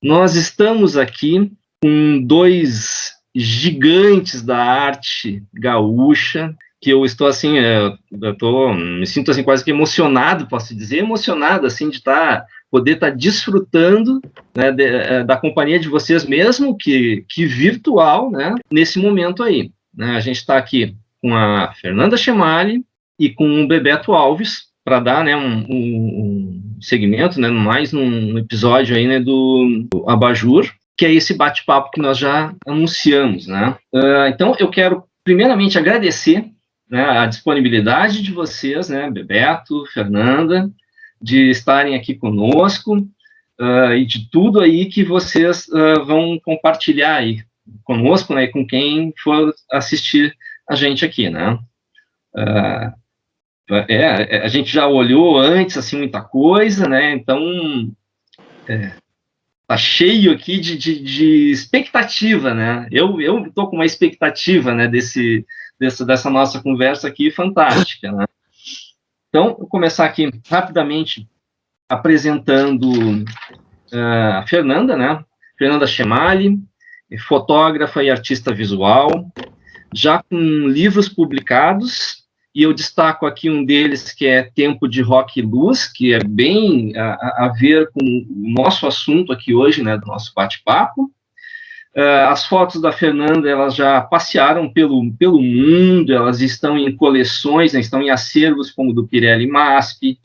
Nós estamos aqui com dois gigantes da arte gaúcha, que eu estou assim, me sinto assim quase que emocionado, posso dizer, emocionado assim de poder estar desfrutando, né, da companhia de vocês mesmo, que virtual, né, nesse momento aí. Né? A gente está aqui com a Fernanda Chemali e com o Bebeto Alves, para dar, né, um segmento, né, mais num episódio aí, né, do Abajur, que é esse bate-papo que nós já anunciamos, né? Então, eu quero primeiramente agradecer, né, a disponibilidade de vocês, né, Bebeto, Fernanda, de estarem aqui conosco e de tudo aí que vocês vão compartilhar aí conosco, né, e com quem for assistir a gente aqui, né? A gente já olhou antes, assim, muita coisa, né? Então, tá cheio aqui de expectativa, né? Eu tô com uma expectativa, né, dessa nossa conversa aqui fantástica, né? Então, vou começar aqui rapidamente apresentando a Fernanda, né? Fernanda Chemali, fotógrafa e artista visual, já com livros publicados, e eu destaco aqui um deles que é Tempo de Rock e Luz, que é bem a ver com o nosso assunto aqui hoje, né, do nosso bate-papo. As fotos da Fernanda, elas já passearam pelo mundo, elas estão em coleções, né, estão em acervos como o do Pirelli MASP,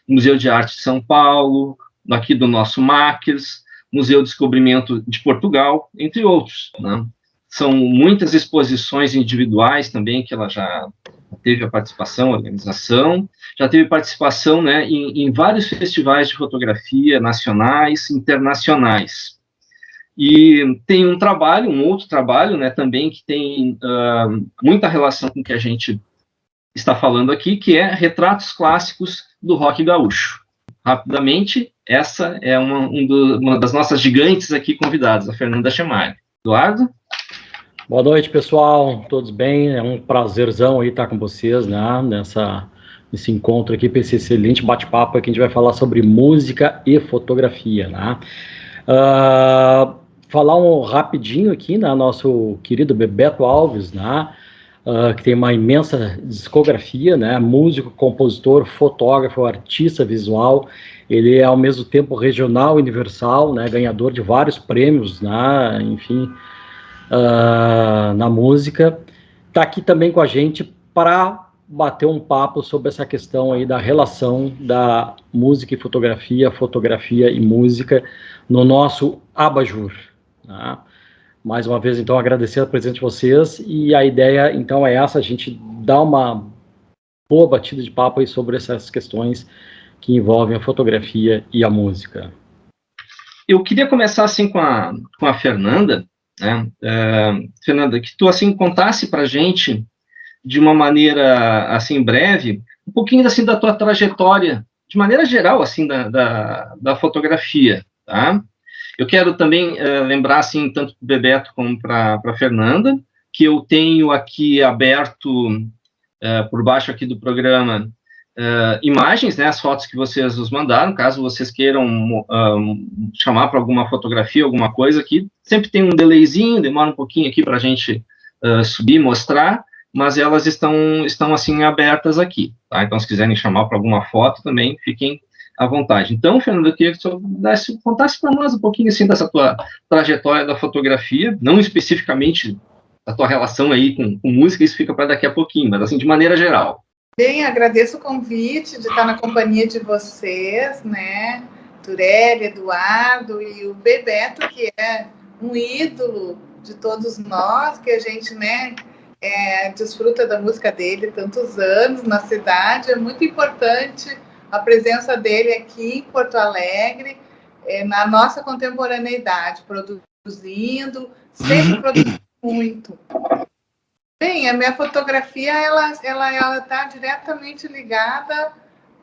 Museu de Arte de São Paulo, aqui do nosso Makers, Museu de Descobrimento de Portugal, entre outros, né? São muitas exposições individuais também que ela já teve a participação, a organização, já teve participação, né, em vários festivais de fotografia nacionais, internacionais. E tem um outro trabalho, né, também que tem muita relação com o que a gente está falando aqui, que é Retratos Clássicos do Rock Gaúcho. Rapidamente, essa é uma das nossas gigantes aqui convidadas, a Fernanda Chemali. Eduardo? Boa noite, pessoal. Todos bem? É um prazerzão aí estar com vocês, né? Nesse encontro aqui, para esse excelente bate-papo que a gente vai falar sobre música e fotografia, né? Falar rapidinho aqui, né? Nosso querido Bebeto Alves, né? Que tem uma imensa discografia, né? Músico, compositor, fotógrafo, artista visual. Ele é ao mesmo tempo regional e universal, né? Ganhador de vários prêmios, né? Enfim, na música. Está aqui também com a gente para bater um papo sobre essa questão aí da relação da música e fotografia, fotografia e música no nosso Abajur. Tá? Mais uma vez, então, agradecer a presença de vocês, e a ideia, então, é essa, a gente dar uma boa batida de papo aí sobre essas questões que envolvem a fotografia e a música. Eu queria começar, assim, com a Fernanda, né? Fernanda, que tu, assim, contasse para a gente, de uma maneira, assim, breve, um pouquinho, assim, da tua trajetória, de maneira geral, assim, da fotografia, tá? Eu quero também lembrar, assim, tanto para o Bebeto como para a Fernanda, que eu tenho aqui aberto, por baixo aqui do programa, imagens, né, as fotos que vocês nos mandaram, caso vocês queiram chamar para alguma fotografia, alguma coisa aqui. Sempre tem um delayzinho, demora um pouquinho aqui para a gente subir, mostrar, mas elas estão assim, abertas aqui, tá? Então, se quiserem chamar para alguma foto também, fiquem à vontade. Então, Fernando, eu queria que você contasse para nós um pouquinho, assim, dessa tua trajetória da fotografia, não especificamente a tua relação aí com música, isso fica para daqui a pouquinho, mas, assim, de maneira geral. Bem, agradeço o convite de estar na companhia de vocês, né? Turelli, Eduardo e o Bebeto, que é um ídolo de todos nós, que a gente, né, desfruta da música dele tantos anos na cidade. É muito importante a presença dele aqui em Porto Alegre, na nossa contemporaneidade, produzindo, sempre produzindo muito. Bem, a minha fotografia, ela está diretamente ligada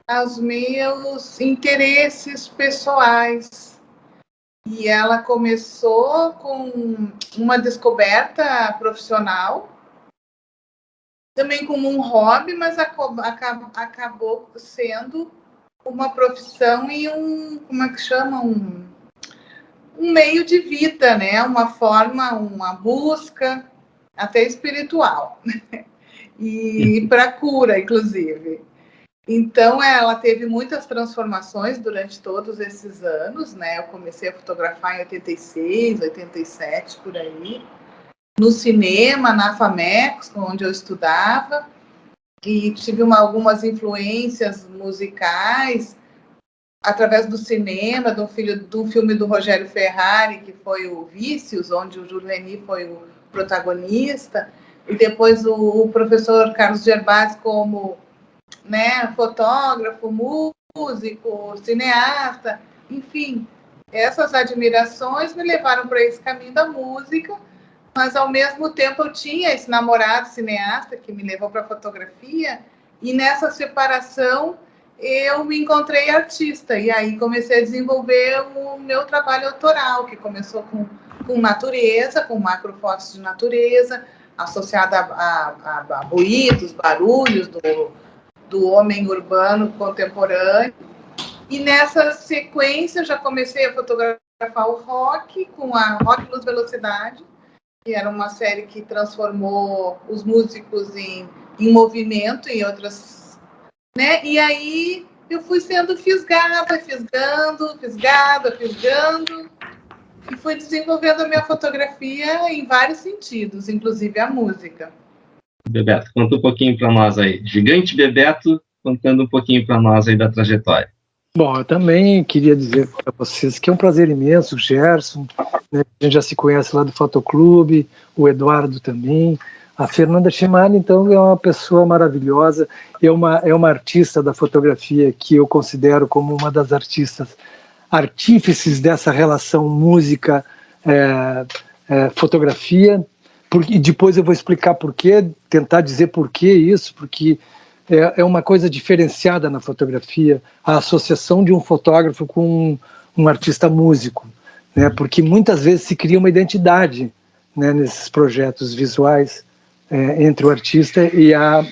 aos meus interesses pessoais. E ela começou com uma descoberta profissional, também como um hobby, mas acabou sendo uma profissão e como é que chama? um meio de vida, né? Uma forma, uma busca até espiritual e para cura, inclusive. Então, ela teve muitas transformações durante todos esses anos, né? Eu comecei a fotografar em 86, 87, por aí, no cinema, na FAMECOS, onde eu estudava, e tive algumas influências musicais através do cinema, do filme do Rogério Ferrari, que foi o Vícios, onde o Jules Remy foi o protagonista, e depois o professor Carlos Gervásio como, né, fotógrafo, músico, cineasta, enfim, essas admirações me levaram para esse caminho da música, mas ao mesmo tempo eu tinha esse namorado cineasta que me levou para a fotografia, e nessa separação eu me encontrei artista, e aí comecei a desenvolver o meu trabalho autoral, que começou com natureza, com macrofotos de natureza, associada a ruídos, barulhos do homem urbano contemporâneo. E nessa sequência eu já comecei a fotografar o rock, com a Rock Luz Velocidade, que era uma série que transformou os músicos em movimento e outras, né? E aí eu fui sendo fisgada, e fui desenvolvendo a minha fotografia em vários sentidos, inclusive a música. Bebeto, conta um pouquinho para nós aí. Gigante Bebeto, contando um pouquinho para nós aí da trajetória. Bom, eu também queria dizer para vocês que é um prazer imenso, o Gerson, né, a gente já se conhece lá do Fotoclube, o Eduardo também, a Fernanda Chimani, então, é uma pessoa maravilhosa, é uma artista da fotografia que eu considero como uma das artífices dessa relação música-fotografia, e depois eu vou explicar por quê, tentar dizer por que isso, porque é uma coisa diferenciada na fotografia, a associação de um fotógrafo com um artista músico, né? Porque muitas vezes se cria uma identidade, né, nesses projetos visuais entre o artista e a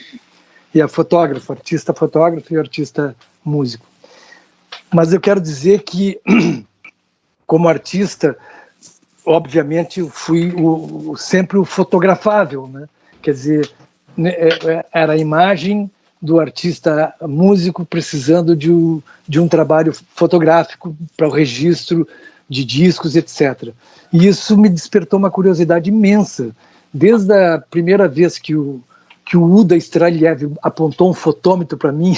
fotógrafo, artista fotógrafo e artista músico. Mas eu quero dizer que, como artista, obviamente eu fui sempre o fotografável, né? Quer dizer, era a imagem do artista músico precisando de um trabalho fotográfico para o registro de discos, etc. E isso me despertou uma curiosidade imensa. Desde a primeira vez que o Uda Straliev apontou um fotômetro para mim,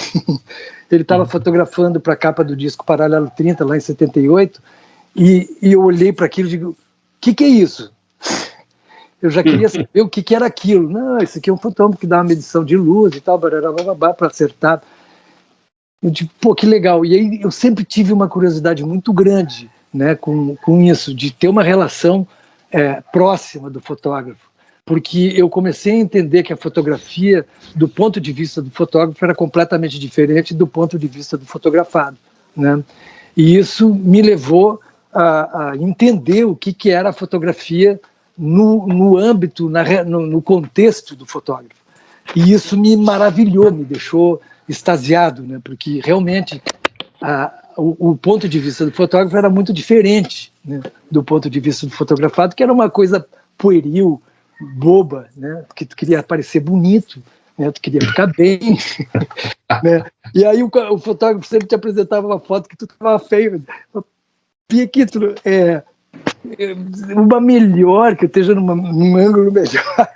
ele estava fotografando para a capa do disco Paralelo 30, lá em 78, e eu olhei para aquilo e digo, o que é isso? Eu já queria saber o que era aquilo. Não, isso aqui é um fotômetro que dá uma medição de luz e tal, para acertar. Eu digo, pô, que legal. E aí eu sempre tive uma curiosidade muito grande, né, com isso, de ter uma relação próxima do fotógrafo. Porque eu comecei a entender que a fotografia, do ponto de vista do fotógrafo, era completamente diferente do ponto de vista do fotografado, né? E isso me levou a entender o que era a fotografia no âmbito, no contexto do fotógrafo. E isso me maravilhou, me deixou extasiado, né? Porque realmente o ponto de vista do fotógrafo era muito diferente, né, do ponto de vista do fotografado, que era uma coisa pueril, boba, né? Porque tu queria parecer bonito, né? Tu queria ficar bem, né? E aí o fotógrafo sempre te apresentava uma foto que tu estava feio. Piquito, uma melhor, que eu esteja num ângulo melhor.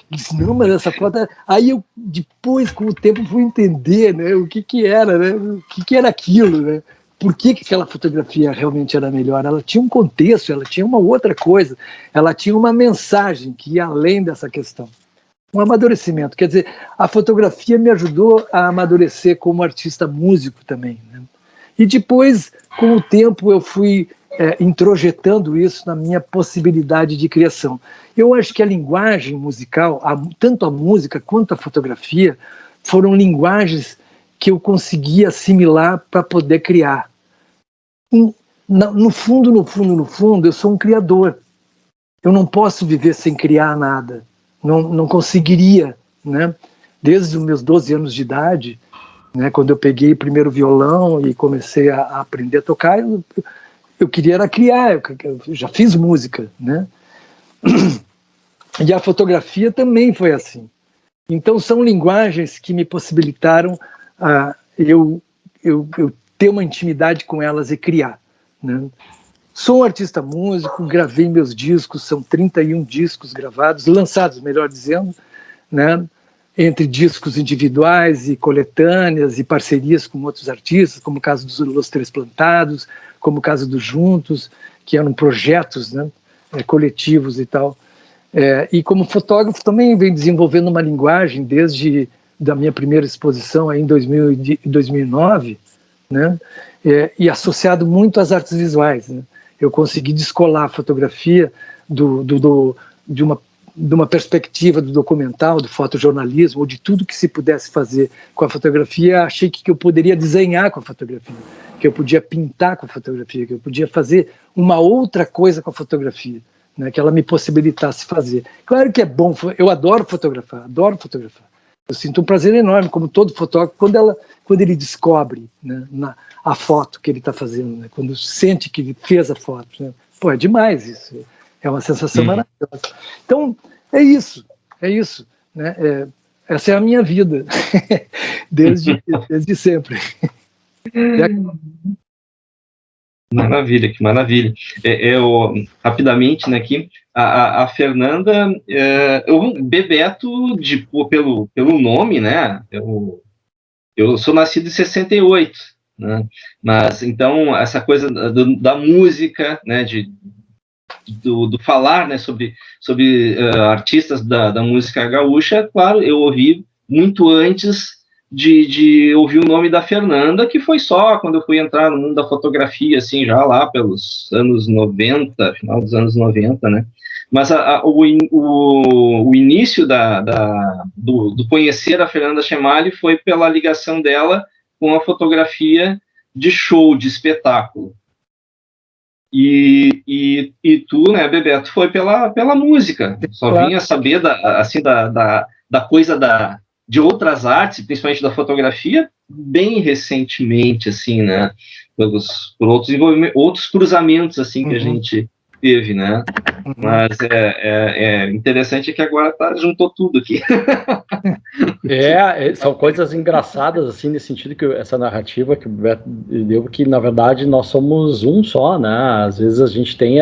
Disse, não, mas essa foto... Aí eu, depois, com o tempo, fui entender, né, o que era, né, o que era aquilo, né? Por que aquela fotografia realmente era melhor? Ela tinha um contexto, ela tinha uma outra coisa, ela tinha uma mensagem que ia além dessa questão. Um amadurecimento. Quer dizer, a fotografia me ajudou a amadurecer como artista músico também, né? E depois, com o tempo, eu fui introjetando isso na minha possibilidade de criação. Eu acho que a linguagem musical, tanto a música quanto a fotografia, foram linguagens que eu consegui assimilar para poder criar. No fundo, eu sou um criador. Eu não posso viver sem criar nada. Não conseguiria, né? Desde os meus 12 anos de idade, né, quando eu peguei o primeiro violão e comecei a aprender a tocar, eu queria era criar, eu já fiz música, né? E a fotografia também foi assim. Então são linguagens que me possibilitaram eu ter uma intimidade com elas e criar, né? Sou um artista músico, gravei meus discos, são 31 discos gravados, lançados, melhor dizendo, né? Entre discos individuais e coletâneas e parcerias com outros artistas, como o caso dos Los Três Plantados, como o caso dos Juntos, que eram projetos, né? Coletivos e tal. E como fotógrafo também venho desenvolvendo uma linguagem desde da minha primeira exposição aí em 2009, né? E associado muito às artes visuais, né? Eu consegui descolar a fotografia de uma perspectiva do documental, do fotojornalismo, ou de tudo que se pudesse fazer com a fotografia. Achei que eu poderia desenhar com a fotografia, que eu podia pintar com a fotografia, que eu podia fazer uma outra coisa com a fotografia, né, que ela me possibilitasse fazer. Claro que é bom, eu adoro fotografar. Eu sinto um prazer enorme, como todo fotógrafo, quando ele descobre, né, a foto que ele está fazendo, né, quando sente que ele fez a foto. Né? Pô, é demais isso. É uma sensação maravilhosa. Então, é isso. Né? Essa é a minha vida, desde sempre. Maravilha, que maravilha. Rapidamente, né, aqui, a Fernanda, Bebeto, pelo nome, né, eu sou nascido em 68, né, mas, então, essa coisa da música, né, do falar, né, sobre artistas da música gaúcha, claro, eu ouvi muito antes de ouvir o nome da Fernanda, que foi só quando eu fui entrar no mundo da fotografia, assim, já lá pelos anos 90, final dos anos 90, né? Mas o início do conhecer a Fernanda Chemali foi pela ligação dela com a fotografia de show, de espetáculo. E tu, né, Bebeto, foi pela música. Só vinha saber da coisa de outras artes, principalmente da fotografia, bem recentemente, assim, né? Por outros cruzamentos, assim, que a gente teve, né? Mas interessante que agora juntou tudo aqui. São coisas engraçadas, assim, nesse sentido, que essa narrativa que o Bebeto deu, que na verdade nós somos um só, né? Às vezes a gente tem,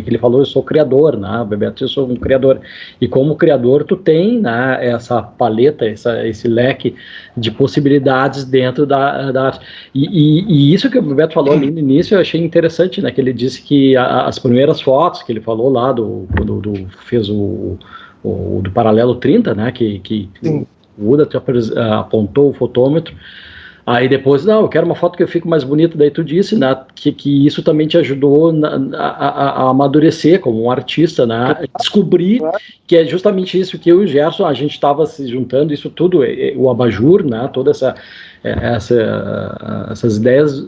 que ele falou, eu sou criador, né? Bebeto, eu sou um criador. E como criador, tu tem, né, essa paleta, esse leque de possibilidades dentro da arte. E isso que o Bebeto falou ali no início, eu achei interessante, né? Que ele disse que as primeiras fotos que ele falou lá, quando fez o do Paralelo 30, né? Que o Uda apontou o fotômetro, aí depois, não, eu quero uma foto que eu fique mais bonita, daí tu disse, né, que isso também te ajudou a amadurecer como um artista, né, descobrir que é justamente isso que eu e o Gerson, a gente estava se juntando, isso tudo, o abajur, né, toda essas ideias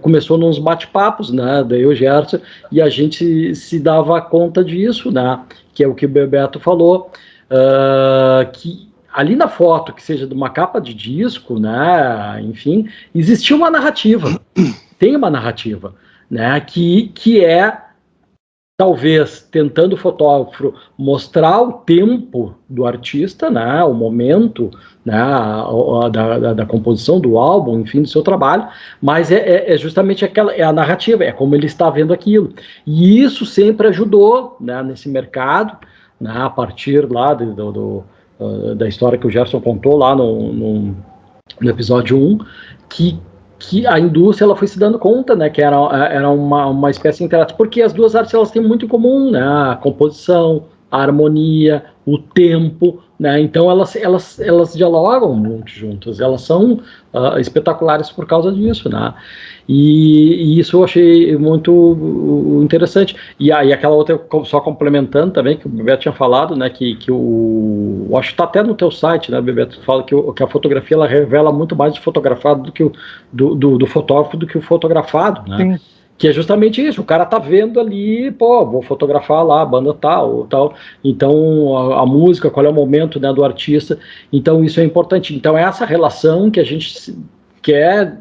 começou nos bate-papos, né, daí o Gerson, e a gente se dava conta disso, né, que é o que o Bebeto falou, que ali na foto, que seja de uma capa de disco, né, enfim, existiu uma narrativa, tem uma narrativa, né, que é, talvez, tentando o fotógrafo mostrar o tempo do artista, né, o momento, né, da composição do álbum, enfim, do seu trabalho, mas é justamente a narrativa, é como ele está vendo aquilo, e isso sempre ajudou, né, nesse mercado, né, a partir lá da história que o Gerson contou lá no episódio 1, que a indústria ela foi se dando conta, né, que era uma espécie interativa, porque as duas artes elas têm muito em comum, né, a composição, a harmonia, o tempo, né, então elas dialogam muito juntas, elas são espetaculares por causa disso, né, e isso eu achei muito interessante. E aí aquela outra, só complementando também, que o Bebeto tinha falado, né, que eu acho que está até no teu site, né, Bebeto, fala que a fotografia ela revela muito mais do fotografado do que do fotógrafo do que o fotografado, né? Sim. Que é justamente isso, o cara tá vendo ali, pô, vou fotografar lá a banda tal, então a música, qual é o momento, né, do artista, então isso é importante. Então é essa relação que a gente quer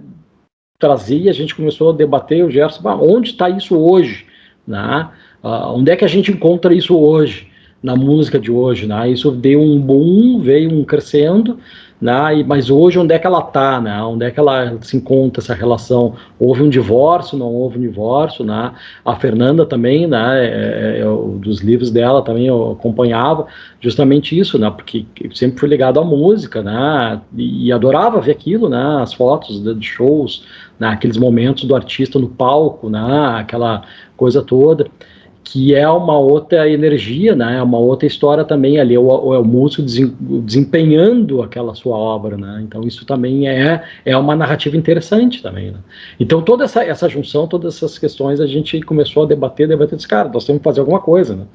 trazer e a gente começou a debater, o Gerson, onde está isso hoje, né? Onde é que a gente encontra isso hoje, na música de hoje, né? Isso deu um boom, veio um crescendo, né? Mas hoje onde é que ela está, né? Onde é que ela se encontra essa relação? Houve um divórcio, não houve um divórcio, né? A Fernanda também, né? Dos livros dela também eu acompanhava justamente isso, né? Porque eu sempre fui ligado à música, né? E adorava ver aquilo, né? As fotos de shows, né? Aqueles momentos do artista no palco, né? Aquela coisa toda, que é uma outra energia, né? É uma outra história também ali, é o músico desempenhando aquela sua obra, né? Então isso também é uma narrativa interessante também, né? Então toda essa junção, todas essas questões a gente começou a debater, disse, cara, nós temos que fazer alguma coisa, né?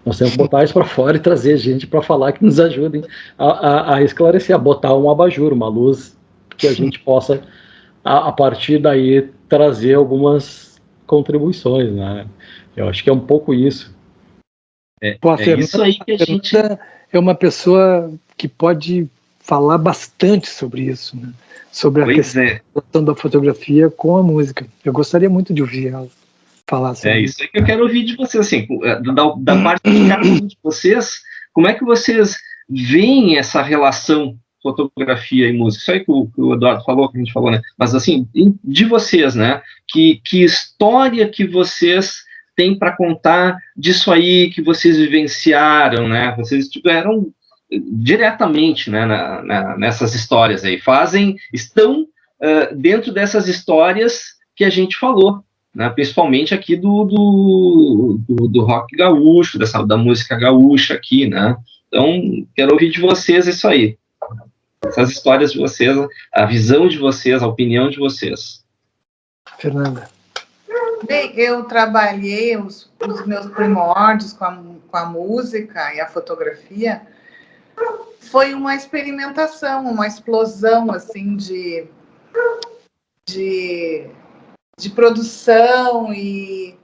Nós temos que botar isso para fora e trazer gente para falar que nos ajudem a esclarecer, a botar um abajur, uma luz que a gente possa, a partir daí, trazer algumas contribuições, né? Eu acho que é um pouco isso. Isso aí que a gente... É uma pessoa que pode falar bastante sobre isso, né? Sobre a questão da fotografia com a música. Eu gostaria muito de ouvir ela falar sobre isso. É isso que eu quero ouvir de vocês, assim, da parte de cada um de vocês, como é que vocês veem essa relação fotografia e música? Isso aí que o Eduardo falou, que a gente falou, né? Mas, assim, de vocês, né? Que história que vocês têm para contar disso aí que vocês vivenciaram, né? Vocês tiveram diretamente, né, nessas histórias aí, estão dentro dessas histórias que a gente falou, né? Principalmente aqui do rock gaúcho, da música gaúcha aqui, né? Então, quero ouvir de vocês isso aí. Essas histórias de vocês, a visão de vocês, a opinião de vocês. Fernanda. Bem, eu trabalhei os meus primórdios com a música e a fotografia. Foi uma experimentação, uma explosão assim de produção e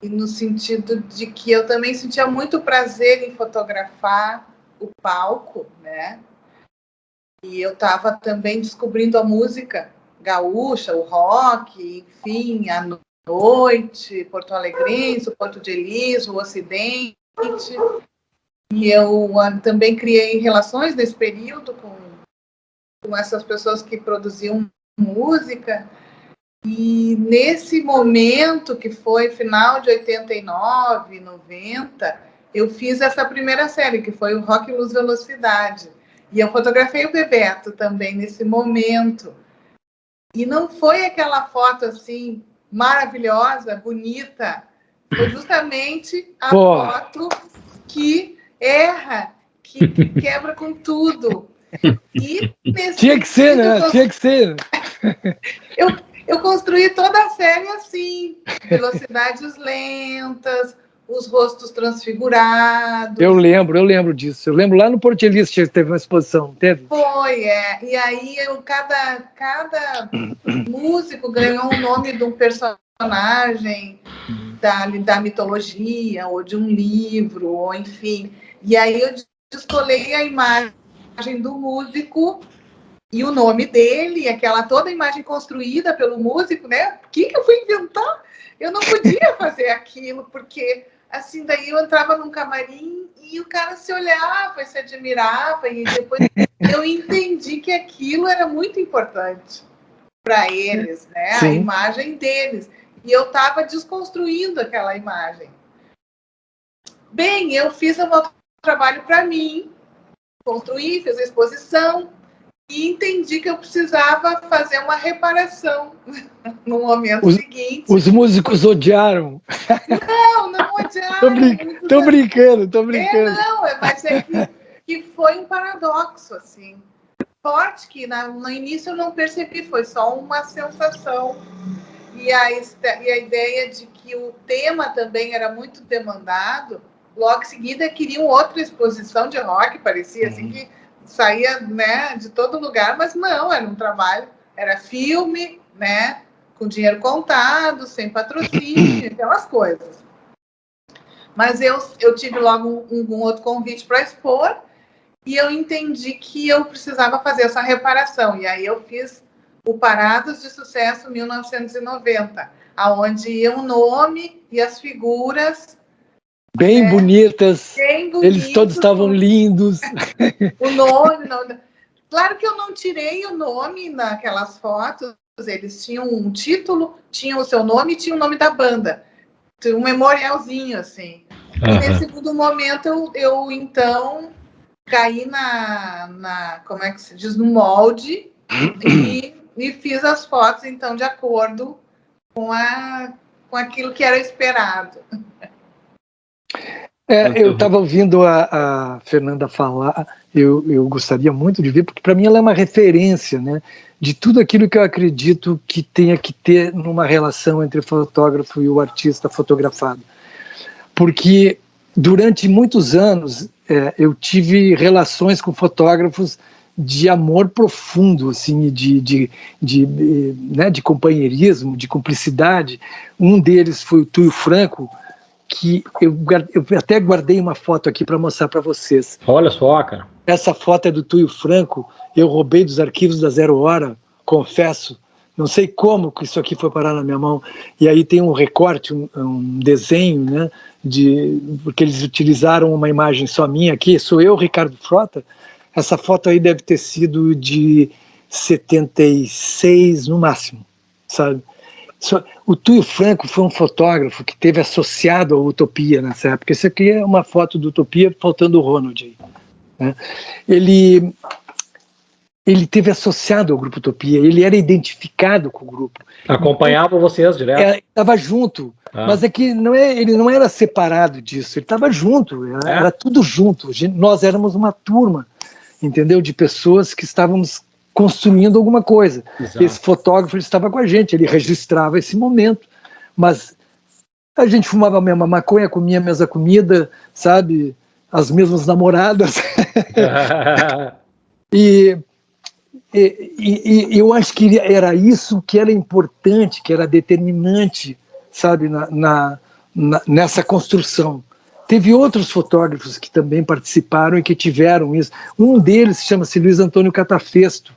no sentido de que eu também sentia muito prazer em fotografar o palco, né? E eu estava também descobrindo a música gaúcha, o rock, enfim, a noite, Porto Alegrense, o Porto de Elis, o Ocidente. E eu também criei relações nesse período com essas pessoas que produziam música. E nesse momento, que foi final de 89, 90, eu fiz essa primeira série, que foi o Rock, Luz, Velocidade. E eu fotografei o Bebeto também nesse momento. E não foi aquela foto assim maravilhosa, bonita. Foi justamente a foto que erra, que quebra com tudo. E tinha que ser, né? Tinha que ser. Eu construí toda a série assim, velocidades lentas, os rostos transfigurados. Eu lembro disso. Eu lembro lá no Porto de Elis teve uma exposição, teve? Foi, E aí cada músico ganhou o nome de um personagem da mitologia, ou de um livro, ou enfim. E aí eu descolei a imagem do músico e o nome dele, toda a imagem construída pelo músico, né? O que eu fui inventar? Eu não podia fazer aquilo, porque assim, daí eu entrava num camarim e o cara se olhava e se admirava, e depois eu entendi que aquilo era muito importante para eles, né? Sim. A imagem deles. E eu estava desconstruindo aquela imagem. Bem, eu fiz um trabalho para mim, construí, fiz a exposição, e entendi que eu precisava fazer uma reparação no momento seguinte. Os músicos odiaram. Não odiaram. Tô brincando. Mas é que foi um paradoxo, assim. Forte, que no início eu não percebi, foi só uma sensação. E a ideia de que o tema também era muito demandado, logo em seguida queriam outra exposição de rock, parecia assim que saía, né, de todo lugar, mas não, era um trabalho, era filme, né, com dinheiro contado, sem patrocínio, aquelas coisas. Mas eu tive logo um outro convite para expor, e eu entendi que eu precisava fazer essa reparação, e aí eu fiz o Parados de Sucesso 1990, aonde ia o nome e as figuras bem bonitas, bem bonitos, eles todos estavam lindos. O nome, claro que eu não tirei o nome naquelas fotos, eles tinham um título, tinham o seu nome e tinha o nome da banda, um memorialzinho, assim. E nesse segundo momento, eu então caí como é que se diz, no molde e fiz as fotos, então, de acordo com aquilo que era esperado. Eu estava ouvindo a Fernanda falar, eu gostaria muito de ver, porque para mim ela é uma referência, né, de tudo aquilo que eu acredito que tenha que ter numa relação entre o fotógrafo e o artista fotografado. Porque durante muitos anos eu tive relações com fotógrafos de amor profundo, assim, de companheirismo, de cumplicidade. Um deles foi o Túlio Franco, que eu até guardei uma foto aqui para mostrar para vocês. Olha só, cara. Essa foto é do Túlio Franco, eu roubei dos arquivos da Zero Hora, confesso, não sei como que isso aqui foi parar na minha mão, e aí tem um recorte, um desenho, né, porque eles utilizaram uma imagem só minha aqui, sou eu, Ricardo Frota. Essa foto aí deve ter sido de 76 no máximo, sabe? O Túlio Franco foi um fotógrafo que teve associado à Utopia nessa época. Isso aqui é uma foto do Utopia, faltando o Ronald aí, né? Ele teve associado ao Grupo Utopia, ele era identificado com o grupo. Acompanhava vocês direto? Estava junto, mas é que ele não era separado disso, ele estava junto, era tudo junto. Nós éramos uma turma, entendeu? De pessoas que estávamos construindo alguma coisa. Exato. Esse fotógrafo estava com a gente, ele registrava esse momento, mas a gente fumava a mesma maconha, comia a mesma comida, sabe? As mesmas namoradas. E eu acho que era isso que era importante, que era determinante, sabe, nessa construção. Teve outros fotógrafos que também participaram e que tiveram isso. Um deles chama-se Luiz Antônio Catafesto,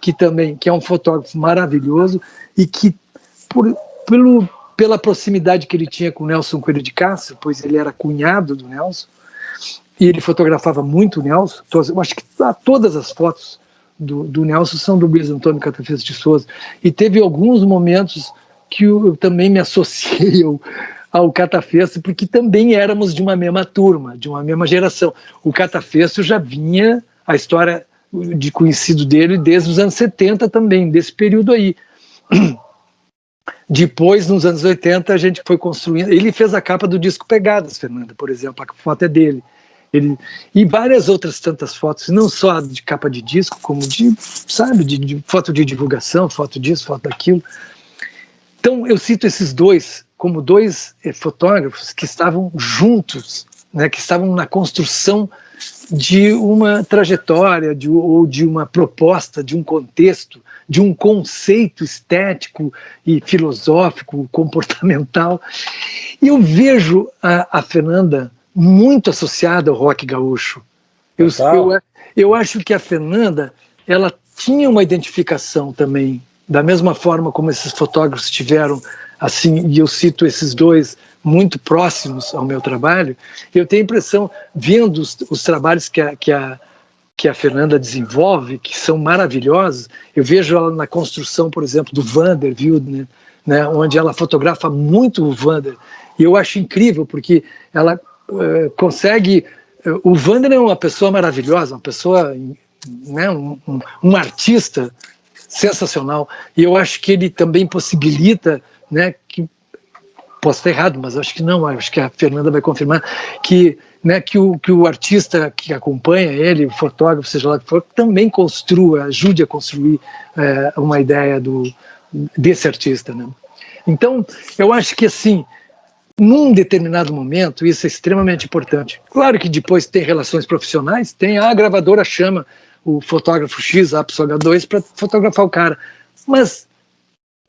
que é um fotógrafo maravilhoso e que, pela proximidade que ele tinha com o Nelson Coelho de Castro, pois ele era cunhado do Nelson, e ele fotografava muito o Nelson, eu acho que todas as fotos do Nelson são do Luiz Antônio Catafesto de Souza, e teve alguns momentos que eu também me associei ao Catafesto, porque também éramos de uma mesma turma, de uma mesma geração. O Catafesto já vinha, a história de conhecido dele desde os anos 70 também, desse período aí. Depois, nos anos 80, a gente foi construindo, ele fez a capa do disco Pegadas, Fernanda, por exemplo, a foto é dele. E várias outras tantas fotos, não só de capa de disco, como de foto de divulgação, foto disso, foto daquilo. Então, eu cito esses dois como dois fotógrafos que estavam juntos, né, que estavam na construção de uma trajetória, ou de uma proposta, de um contexto, de um conceito estético e filosófico, comportamental. E eu vejo a Fernanda muito associada ao rock gaúcho. Eu acho que a Fernanda, ela tinha uma identificação também, da mesma forma como esses fotógrafos tiveram, assim, e eu cito esses dois muito próximos ao meu trabalho. Eu tenho a impressão, vendo os trabalhos que a Fernanda desenvolve, que são maravilhosos, eu vejo ela na construção, por exemplo, do Vanderbilt, né, onde ela fotografa muito o Vander, e eu acho incrível, porque ela consegue... O Vander é uma pessoa maravilhosa, uma pessoa, né, um artista sensacional, e eu acho que ele também possibilita, né, que posso estar errado, mas acho que não, acho que a Fernanda vai confirmar, que o artista que acompanha ele, o fotógrafo, seja lá o que for, também ajude a construir uma ideia desse artista, né? Então, eu acho que, assim, num determinado momento, isso é extremamente importante. Claro que depois tem relações profissionais, tem a gravadora chama o fotógrafo X, A H2, para fotografar o cara, mas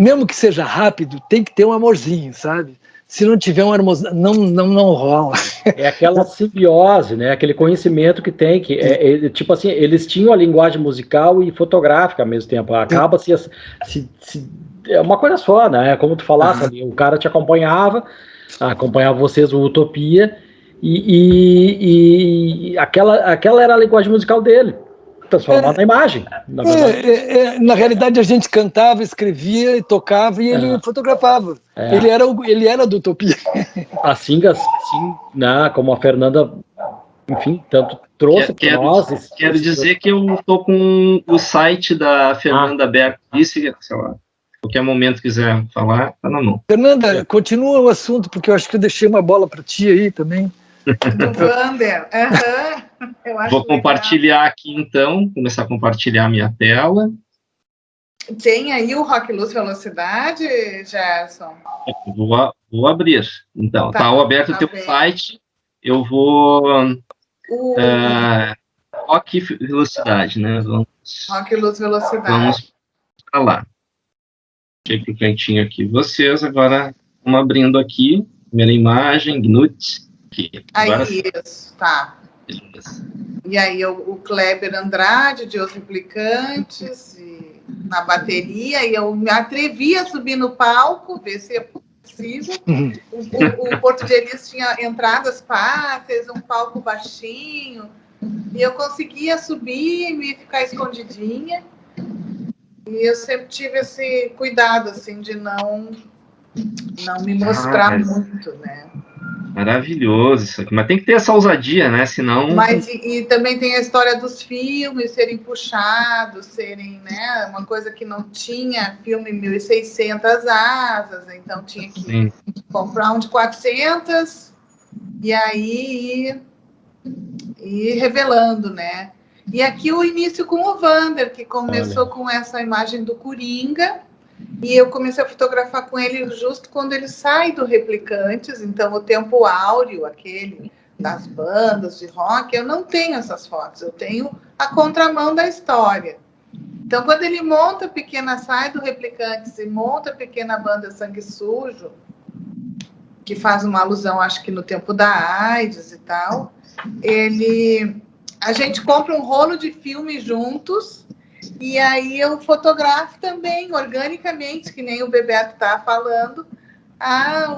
mesmo que seja rápido, tem que ter um amorzinho, sabe? se não tiver um harmonizador, não rola. É aquela simbiose, né? Aquele conhecimento que tem, que tipo assim, eles tinham a linguagem musical e fotográfica ao mesmo tempo. Acaba se é uma coisa só, né? Como tu falasse ali, o cara te acompanhava vocês, o Utopia, e aquela era a linguagem musical dele, transformada na imagem. Na realidade, a gente cantava, escrevia, tocava e ele fotografava. Ele era do Utopia. Assim, né, como a Fernanda, enfim, tanto trouxe para nós. Quero dizer que eu estou com o site da Fernanda aberto, sei lá, qualquer momento quiser falar, tá na mão. Fernanda, continua o assunto, porque eu acho que eu deixei uma bola para ti aí também. Do Wander. Vou compartilhar aqui, então, começar a compartilhar a minha tela. Tem aí o Rock Luz Velocidade, Gerson? Vou abrir. Então, tá aberto o teu site. Eu vou... Rock Velocidade, né? Rock Luz Velocidade. Vamos para lá. Deixei o cantinho aqui. Vocês agora vamos abrindo aqui. Primeira imagem, GNUT. Aí, isso, tá. Beleza. E aí o Kleber Andrade, de Os Replicantes, na bateria, e eu me atrevi a subir no palco, ver se é possível. O Porto de Elias tinha entradas fáceis, um palco baixinho, e eu conseguia subir e ficar escondidinha. E eu sempre tive esse cuidado, assim, de não me mostrar muito, né? Maravilhoso isso aqui, mas tem que ter essa ousadia, né? Senão... Mas e também tem a história dos filmes serem puxados, serem, né? Uma coisa que não tinha filme 1.600 asas, então tinha que comprar um de 400 e aí ir revelando, né? E aqui o início com o Wander, que começou com essa imagem do Coringa, e eu comecei a fotografar com ele justo quando ele sai do Replicantes, então o tempo áureo, aquele das bandas de rock, eu não tenho essas fotos, eu tenho a contramão da história. Então, quando ele monta a pequena, sai do Replicantes e monta a pequena banda Sangue Sujo, que faz uma alusão, acho que no tempo da AIDS e tal, a gente compra um rolo de filme juntos, e aí eu fotografo também, organicamente, que nem o Bebeto está falando,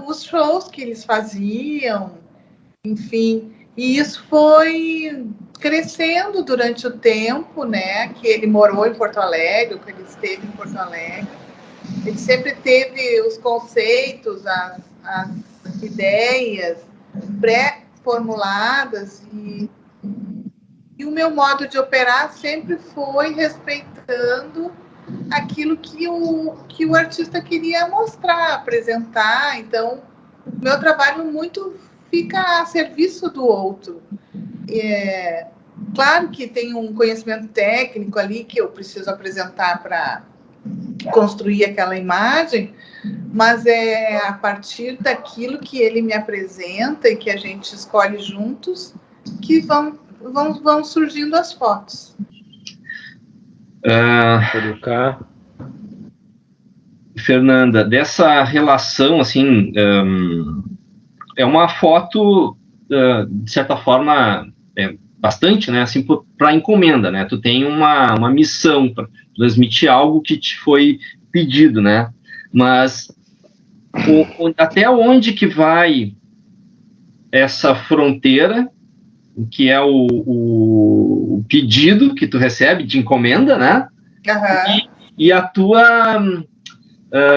os shows que eles faziam, enfim. E isso foi crescendo durante o tempo, né, que ele morou em Porto Alegre, que ele esteve em Porto Alegre. Ele sempre teve os conceitos, as ideias pré-formuladas e o meu modo de operar sempre foi respeitando aquilo que o artista queria mostrar, apresentar. Então, o meu trabalho muito fica a serviço do outro. Claro que tem um conhecimento técnico ali que eu preciso apresentar para construir aquela imagem, mas é a partir daquilo que ele me apresenta e que a gente escolhe juntos que vão surgindo as fotos. Fernanda, dessa relação, assim, é uma foto, de certa forma, bastante, né, assim, para encomenda, né, tu tem uma missão para transmitir algo que te foi pedido, né, mas até onde que vai essa fronteira, que é o pedido que tu recebe de encomenda, né? Uhum. E a tua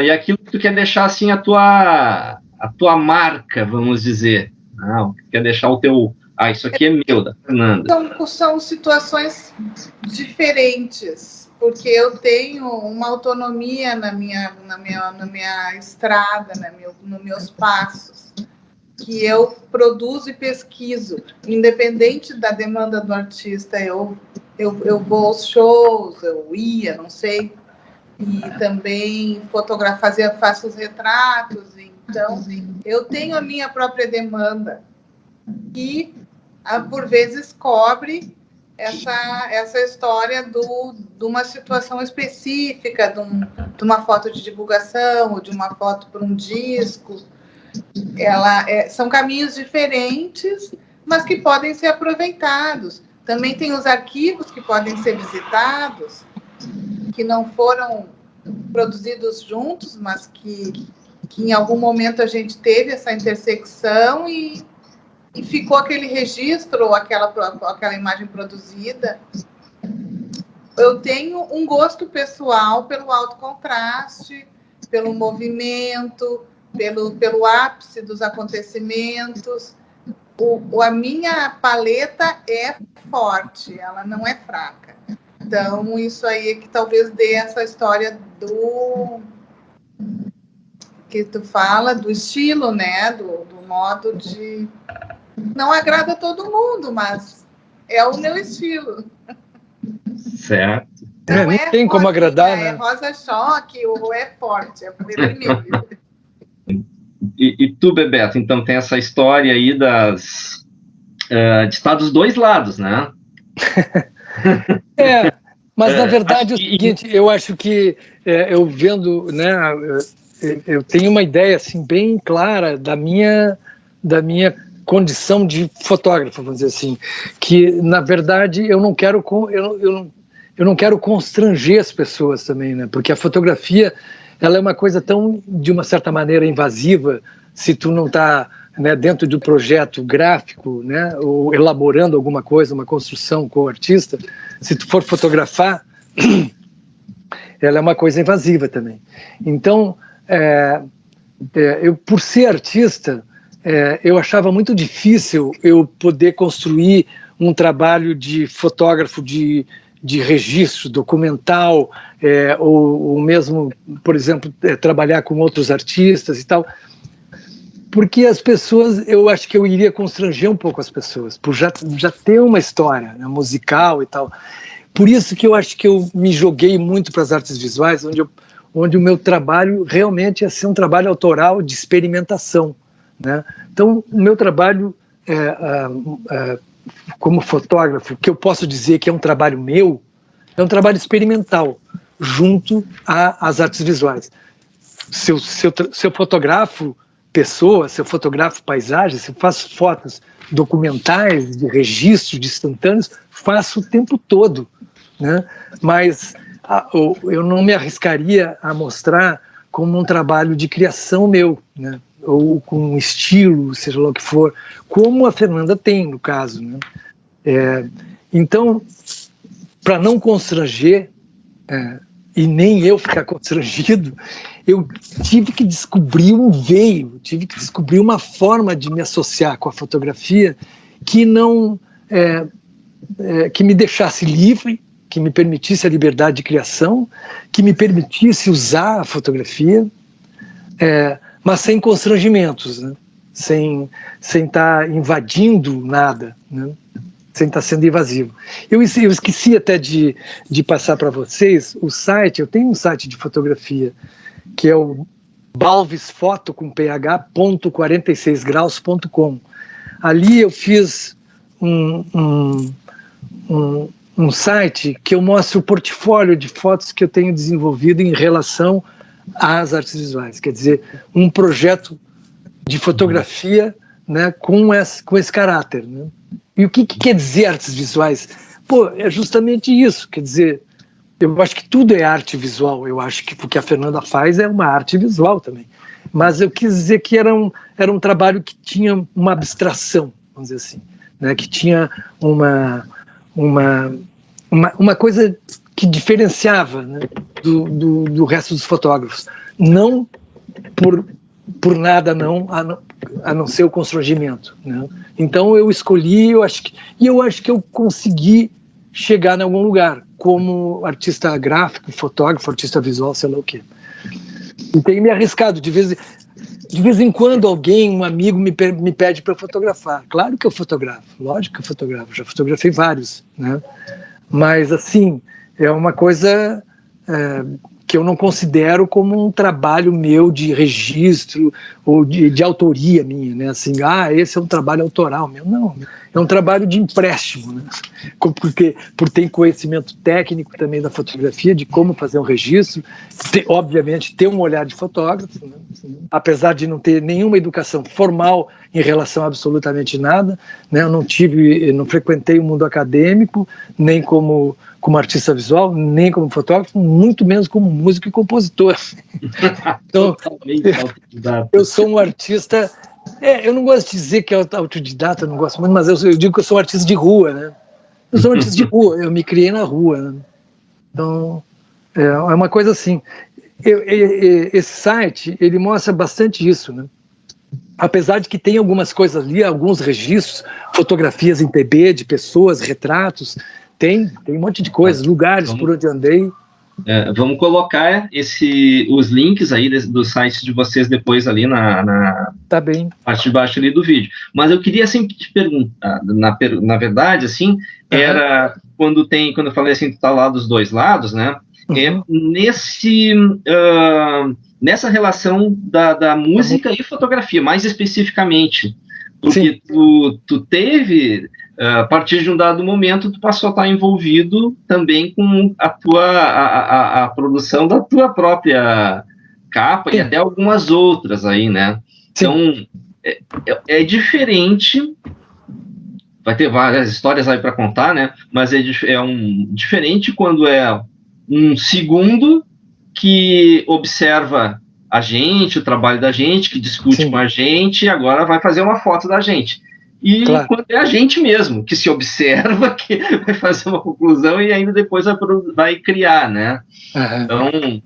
e aquilo que tu quer deixar assim a tua marca, vamos dizer. Não, quer deixar o teu, isso aqui é meu, da Fernanda. São situações diferentes, porque eu tenho uma autonomia na minha estrada, nos meus passos, que eu produzo e pesquiso, independente da demanda do artista. Eu vou aos shows, eu ia, não sei, e também faço os retratos. Então, eu tenho a minha própria demanda e, por vezes, cobre essa história de uma situação específica, de uma foto de divulgação, ou de uma foto para um disco. São caminhos diferentes, mas que podem ser aproveitados. Também tem os arquivos que podem ser visitados, que não foram produzidos juntos, mas que em algum momento a gente teve essa intersecção e ficou aquele registro, ou aquela imagem produzida. Eu tenho um gosto pessoal pelo alto contraste, pelo movimento, pelo ápice dos acontecimentos. A minha paleta é forte, ela não é fraca. Então, isso aí é que talvez dê essa história que tu fala, do estilo, né? Do modo de... Não agrada a todo mundo, mas é o meu estilo. Certo. Não tem como agradar, né? É rosa choque, ou é forte, é vermelho. E tu, Bebeto, então tem essa história aí de estar dos dois lados, né? Mas na verdade é o seguinte, eu acho que eu vendo, né, eu tenho uma ideia assim bem clara da minha condição de fotógrafo, vamos dizer assim, que na verdade eu não quero constranger as pessoas também, né? Porque a fotografia, ela é uma coisa tão, de uma certa maneira, invasiva, se tu não está, né, dentro do projeto gráfico, né, ou elaborando alguma coisa, uma construção com o artista, se tu for fotografar, ela é uma coisa invasiva também. Então, eu, por ser artista, eu achava muito difícil eu poder construir um trabalho de fotógrafo de registro documental, ou mesmo, por exemplo, trabalhar com outros artistas e tal, porque as pessoas, eu acho que eu iria constranger um pouco as pessoas, por já ter uma história, né, musical e tal. Por isso que eu acho que eu me joguei muito para as artes visuais, onde o meu trabalho realmente ia ser um trabalho autoral de experimentação, né? Então, o meu trabalho como fotógrafo, que eu posso dizer que é um trabalho meu, é um trabalho experimental, junto às artes visuais. Se eu fotografo pessoas, se eu fotografo paisagens, se eu faço fotos documentais, de registro, de instantâneos, faço o tempo todo, né? Mas eu não me arriscaria a mostrar como um trabalho de criação meu, né? Ou com um estilo, seja lá o que for, como a Fernanda tem, no caso, né? Então, para não constranger, e nem eu ficar constrangido, eu tive que descobrir tive que descobrir uma forma de me associar com a fotografia que não que me deixasse livre, que me permitisse a liberdade de criação, que me permitisse usar a fotografia, mas sem constrangimentos, né? Sem estar invadindo nada, né? Sem estar sendo invasivo. Eu esqueci até de passar para vocês o site. Eu tenho um site de fotografia que é o balvisfoto com ph.46graus.com. Ali eu fiz um site que eu mostro o portfólio de fotos que eu tenho desenvolvido em relação às artes visuais. Quer dizer, um projeto de fotografia, né, com esse caráter, né? E o que quer dizer artes visuais? Pô, é justamente isso, quer dizer, eu acho que tudo é arte visual, eu acho que o que a Fernanda faz é uma arte visual também, mas eu quis dizer que era um trabalho que tinha uma abstração, vamos dizer assim, né, que tinha uma coisa que diferenciava, né, do resto dos fotógrafos, não por nada a não ser o constrangimento, né? Então eu escolhi, eu acho que eu consegui chegar em algum lugar como artista gráfico, fotógrafo, artista visual, sei lá o quê. E tenho me arriscado de vez em quando um amigo me pede para fotografar. Claro que eu fotografo, lógico que eu fotografo, já fotografei vários, né? Mas assim, é uma coisa que eu não considero como um trabalho meu de registro ou de autoria minha, né? Assim, esse é um trabalho autoral meu. Não, é um trabalho de empréstimo, né? Porque por ter conhecimento técnico também da fotografia, de como fazer um registro, obviamente ter um olhar de fotógrafo, né? Apesar de não ter nenhuma educação formal em relação a absolutamente nada, né? Eu não frequentei o mundo acadêmico, nem como artista visual, nem como fotógrafo, muito menos como músico e compositor. Então, eu sou um artista, eu não gosto de dizer que é autodidata, eu não gosto muito, mas eu digo que eu sou um artista de rua, né? Eu sou um artista de rua, eu me criei na rua, né? Então, é uma coisa assim. Esse site, ele mostra bastante isso, né? Apesar de que tem algumas coisas ali, alguns registros, fotografias em PB de pessoas, retratos, tem um monte de coisas, lugares por onde andei. Vamos colocar os links aí dos sites de vocês depois ali na tá bem. Parte de baixo ali do vídeo. Mas eu queria assim te perguntar, na verdade, assim, era quando eu falei assim, tá lá dos dois lados, né? Nessa relação da música e fotografia, mais especificamente, porque tu teve, a partir de um dado momento, tu passou a estar envolvido também com a produção da tua própria capa e até algumas outras aí, né? Então, é diferente, vai ter várias histórias aí para contar, né? Mas diferente quando é um segundo que observa a gente, o trabalho da gente, que discute com a gente, e agora vai fazer uma foto da gente. E quando é a gente mesmo, que se observa, que vai fazer uma conclusão e ainda depois vai criar, né? Então...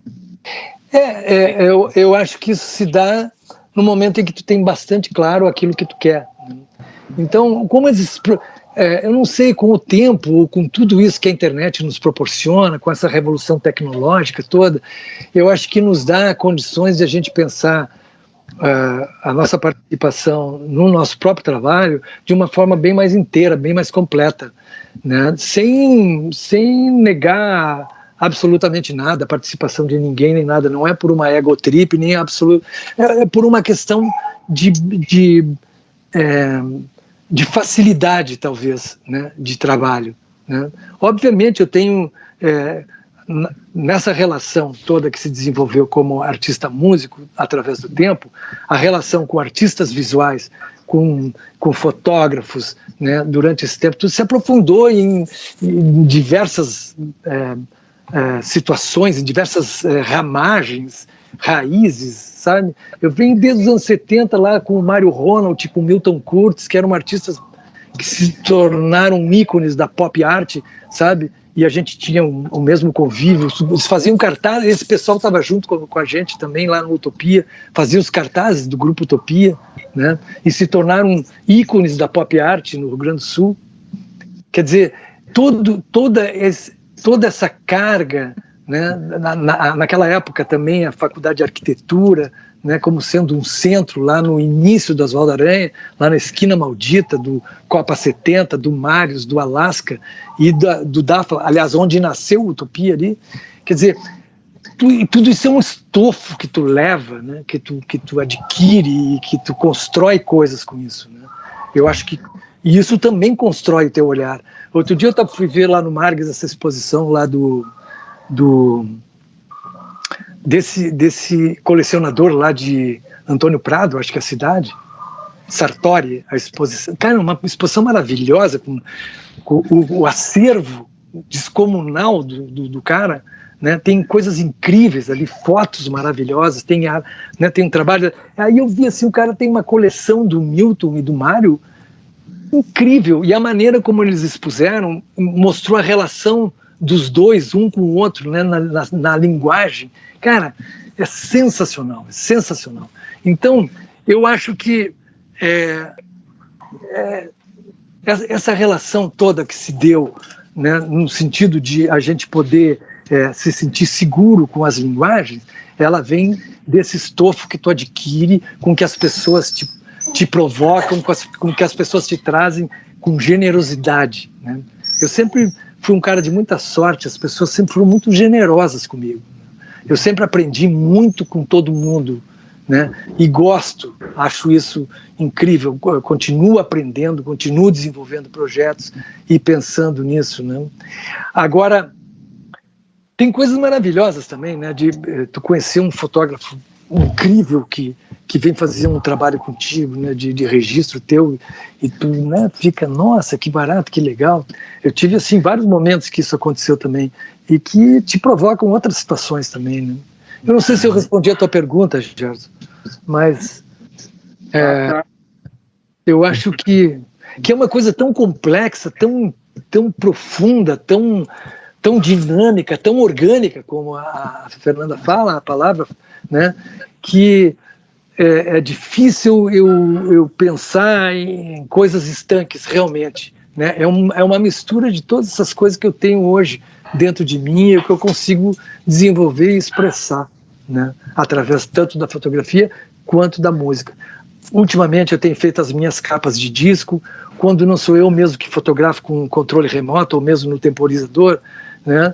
eu acho que isso se dá no momento em que tu tem bastante claro aquilo que tu quer. Então, como eu não sei, com o tempo, ou com tudo isso que a internet nos proporciona, com essa revolução tecnológica toda, eu acho que nos dá condições de a gente pensar a nossa participação no nosso próprio trabalho de uma forma bem mais inteira, bem mais completa, né? Sem negar absolutamente nada, a participação de ninguém, nem nada. Não é por uma ego trip, nem é por uma questão de facilidade, talvez, né, de trabalho, né? Obviamente eu tenho, nessa relação toda que se desenvolveu como artista-músico através do tempo, a relação com artistas visuais, com fotógrafos, né, durante esse tempo, tudo se aprofundou em diversas situações, em diversas ramagens, raízes, sabe? Eu venho desde os anos 70 lá com o Mário Ronald, com o Milton Kurtz, que eram artistas que se tornaram ícones da pop art, sabe? E a gente tinha o mesmo convívio, eles faziam cartazes, esse pessoal estava junto com a gente também lá no Utopia, fazia os cartazes do grupo Utopia, né? E se tornaram ícones da pop art no Rio Grande do Sul. Quer dizer, toda essa carga, né? Naquela época também a Faculdade de Arquitetura, né, como sendo um centro lá no início das Oswaldo Aranha, lá na esquina maldita do Copa 70, do Marius, do Alasca e do DAFA, aliás, onde nasceu a Utopia ali. Quer dizer, tudo isso é um estofo que tu leva, né, que tu adquire e que tu constrói coisas com isso, né? Eu acho que isso também constrói o teu olhar. Outro dia eu fui ver lá no Margues essa exposição lá desse colecionador lá de Antônio Prado, acho que é a cidade, Sartori, a exposição. Cara, uma exposição maravilhosa, com o acervo descomunal do cara, né? Tem coisas incríveis ali, fotos maravilhosas, tem um trabalho. Aí eu vi assim, o cara tem uma coleção do Milton e do Mário incrível, e a maneira como eles expuseram mostrou a relação dos dois, um com o outro, né, na linguagem. Cara, é sensacional, é sensacional. Então, eu acho que essa relação toda que se deu, né, no sentido de a gente poder se sentir seguro com as linguagens, ela vem desse estofo que tu adquire, com que as pessoas te provocam, com que as pessoas te trazem com generosidade, né? Eu sempre fui um cara de muita sorte, as pessoas sempre foram muito generosas comigo. Eu sempre aprendi muito com todo mundo, né? E gosto, acho isso incrível, eu continuo aprendendo, continuo desenvolvendo projetos e pensando nisso, né? Agora, tem coisas maravilhosas também, né? De tu conhecer um fotógrafo incrível que vem fazer um trabalho contigo, né? De registro teu, e tu, né? Fica, nossa, que barato, que legal. Eu tive, assim, vários momentos que isso aconteceu também, e que te provocam outras situações também, né? Eu não sei se eu respondi a tua pergunta, Gerson, mas eu acho que é uma coisa tão complexa, tão profunda, tão dinâmica, tão orgânica, como a Fernanda fala, a palavra, né, que é difícil eu pensar em coisas estanques, realmente. Né? É uma mistura de todas essas coisas que eu tenho hoje dentro de mim e que eu consigo desenvolver e expressar, né? Através tanto da fotografia quanto da música. Ultimamente eu tenho feito as minhas capas de disco, quando não sou eu mesmo que fotografo com controle remoto ou mesmo no temporizador, né?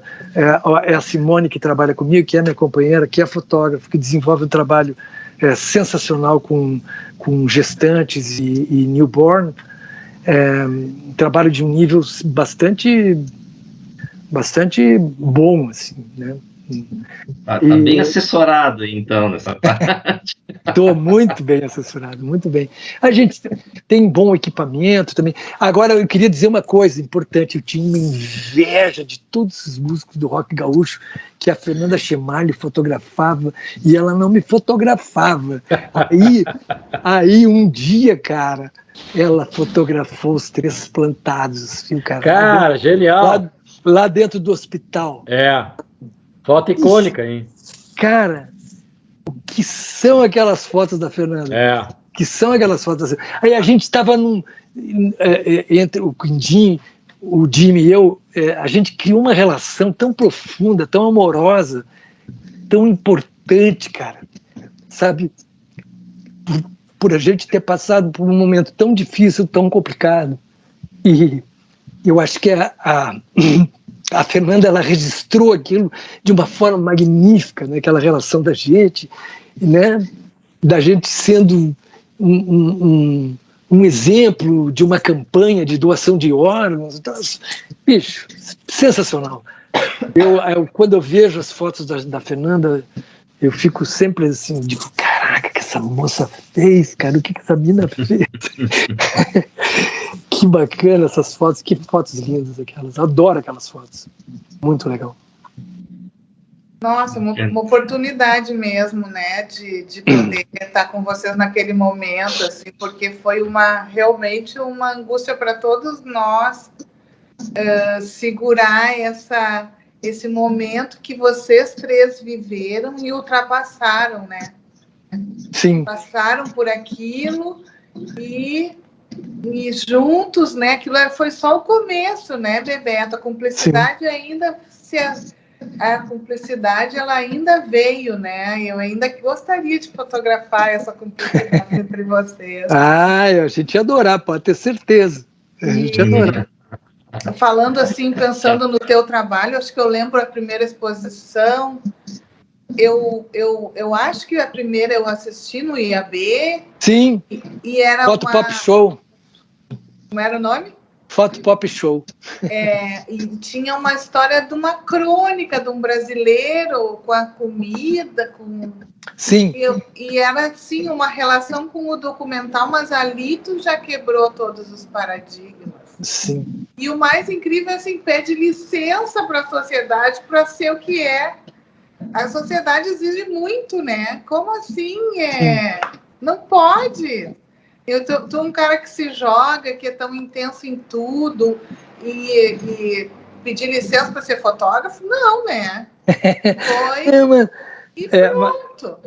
É a Simone que trabalha comigo, que é minha companheira, que é fotógrafa, que desenvolve um trabalho sensacional com gestantes e newborn, trabalho de um nível bastante bom, assim, né? Tá bem assessorado, então, nessa parte. Estou muito bem assessorado, muito bem. A gente tem bom equipamento também. Agora, eu queria dizer uma coisa importante. Eu tinha uma inveja de todos os músicos do rock gaúcho que a Fernanda Chemalho fotografava e ela não me fotografava. Aí um dia, cara, ela fotografou os Três Plantados. Viu, cara? Cara, genial. Lá dentro do hospital. Foto icônica, hein? Cara, o que são aquelas fotos da Fernanda? Que são aquelas fotos? Aí a gente estava entre o Quindim, o Jimmy e eu, a gente criou uma relação tão profunda, tão amorosa, tão importante, cara. Sabe? Por a gente ter passado por um momento tão difícil, tão complicado. E eu acho que a Fernanda, ela registrou aquilo de uma forma magnífica, né? Aquela relação da gente, né? Da gente sendo um exemplo de uma campanha de doação de órgãos. Então, bicho, sensacional. Quando eu vejo as fotos da Fernanda, eu fico sempre assim, digo, caraca, o que essa moça fez, cara? O que essa mina fez? Que bacana essas fotos, que fotos lindas aquelas. Adoro aquelas fotos. Muito legal. Nossa, uma oportunidade mesmo, né, de poder estar com vocês naquele momento, assim, porque foi realmente uma angústia para todos nós segurar esse momento que vocês três viveram e ultrapassaram, né? Sim. Passaram por aquilo e juntos, né? Aquilo foi só o começo, né, Bebeto? A cumplicidade Sim. ainda a cumplicidade ela ainda veio, né? Eu ainda gostaria de fotografar essa cumplicidade entre vocês. A gente ia adorar, pode ter certeza. A gente ia adorar. Falando assim, pensando no teu trabalho, acho que eu lembro a primeira exposição. Eu acho que a primeira eu assisti no IAB. Sim. E era Foto Pop Show. Como era o nome? Foto Pop Show. E tinha uma história de uma crônica de um brasileiro com a comida, Sim. E era assim uma relação com o documental, mas ali tu já quebrou todos os paradigmas. Sim. E o mais incrível é assim, pede licença para a sociedade para ser o que é. A sociedade exige muito, né? Como assim? Não pode. Eu tô um cara que se joga, que é tão intenso em tudo, e pedir licença para ser fotógrafo? Não, né? Foi e pronto.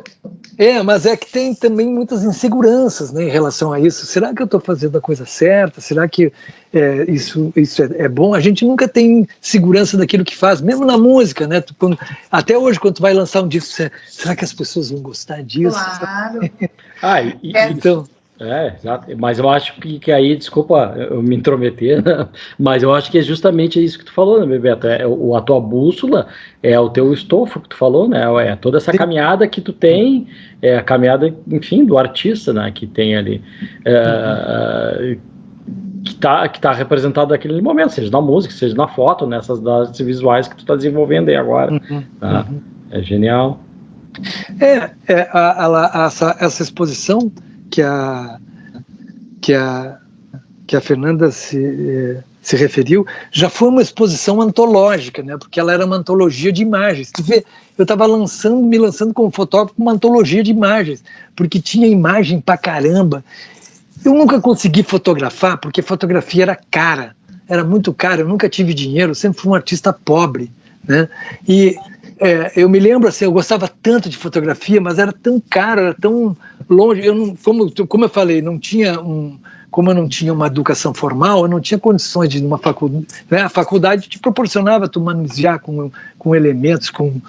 Mas é que tem também muitas inseguranças, né, em relação a isso. Será que eu estou fazendo a coisa certa? Será que isso é bom? A gente nunca tem segurança daquilo que faz, mesmo na música, né? Até hoje, quando tu vai lançar um disco, será que as pessoas vão gostar disso? Claro. Então... Exato. Mas eu acho que aí, desculpa eu me intrometer, né? Mas eu acho que é justamente isso que tu falou, né, Bebeto? A tua bússola é o teu estofo que tu falou, né? É toda essa caminhada que tu tem, é a caminhada, enfim, do artista, né? Que tem ali, que tá representado naquele momento, seja na música, seja na foto, nessas das visuais que tu tá desenvolvendo aí agora. Tá? É genial. Essa exposição que a Fernanda se referiu, já foi uma exposição antológica, né? Porque ela era uma antologia de imagens. Tu vê, eu estava me lançando como fotógrafo uma antologia de imagens, porque tinha imagem pra caramba. Eu nunca consegui fotografar, porque fotografia era cara, era muito cara, eu nunca tive dinheiro, eu sempre fui um artista pobre, né? E eu me lembro, assim, eu gostava tanto de fotografia, mas era tão caro, era tão longe, como eu falei, como eu não tinha uma educação formal, eu não tinha condições de ir numa faculdade, né? A faculdade te proporcionava tu manusear com elementos, com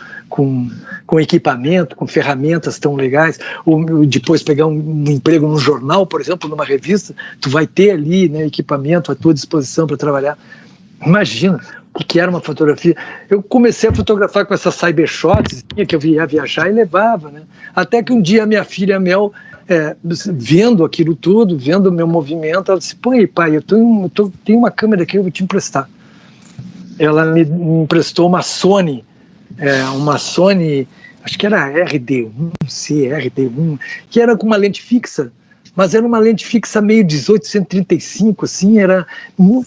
equipamento, com ferramentas tão legais, ou depois pegar um emprego num jornal, por exemplo, numa revista, tu vai ter ali, né, equipamento à tua disposição para trabalhar. Imagina o que era uma fotografia. Eu comecei a fotografar com essas cybershots que eu ia viajar e levava, né? Até que um dia a minha filha Mel, vendo aquilo tudo, vendo o meu movimento, ela disse: pô, aí, pai, eu tenho uma câmera aqui, eu vou te emprestar. Ela me emprestou uma Sony, acho que era RD1, que era com uma lente fixa, mas era uma lente fixa meio 18-135, assim,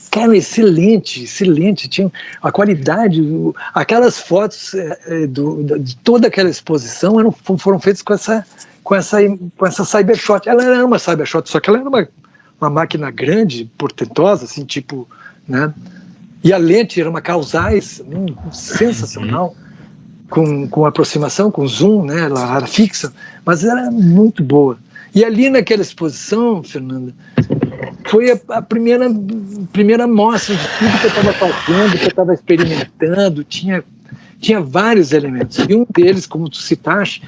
cara, excelente, tinha a qualidade, aquelas fotos de toda aquela exposição foram feitas com essa Cybershot. Ela era uma Cybershot, só que ela era uma máquina grande, portentosa, assim, tipo, né? E a lente era uma Carl Zeiss, sensacional, com aproximação, com zoom, né? Ela era fixa, mas era muito boa. E ali naquela exposição, Fernanda, foi a primeira mostra de tudo que eu estava fazendo, que eu estava experimentando, tinha vários elementos. E um deles, como tu citaste,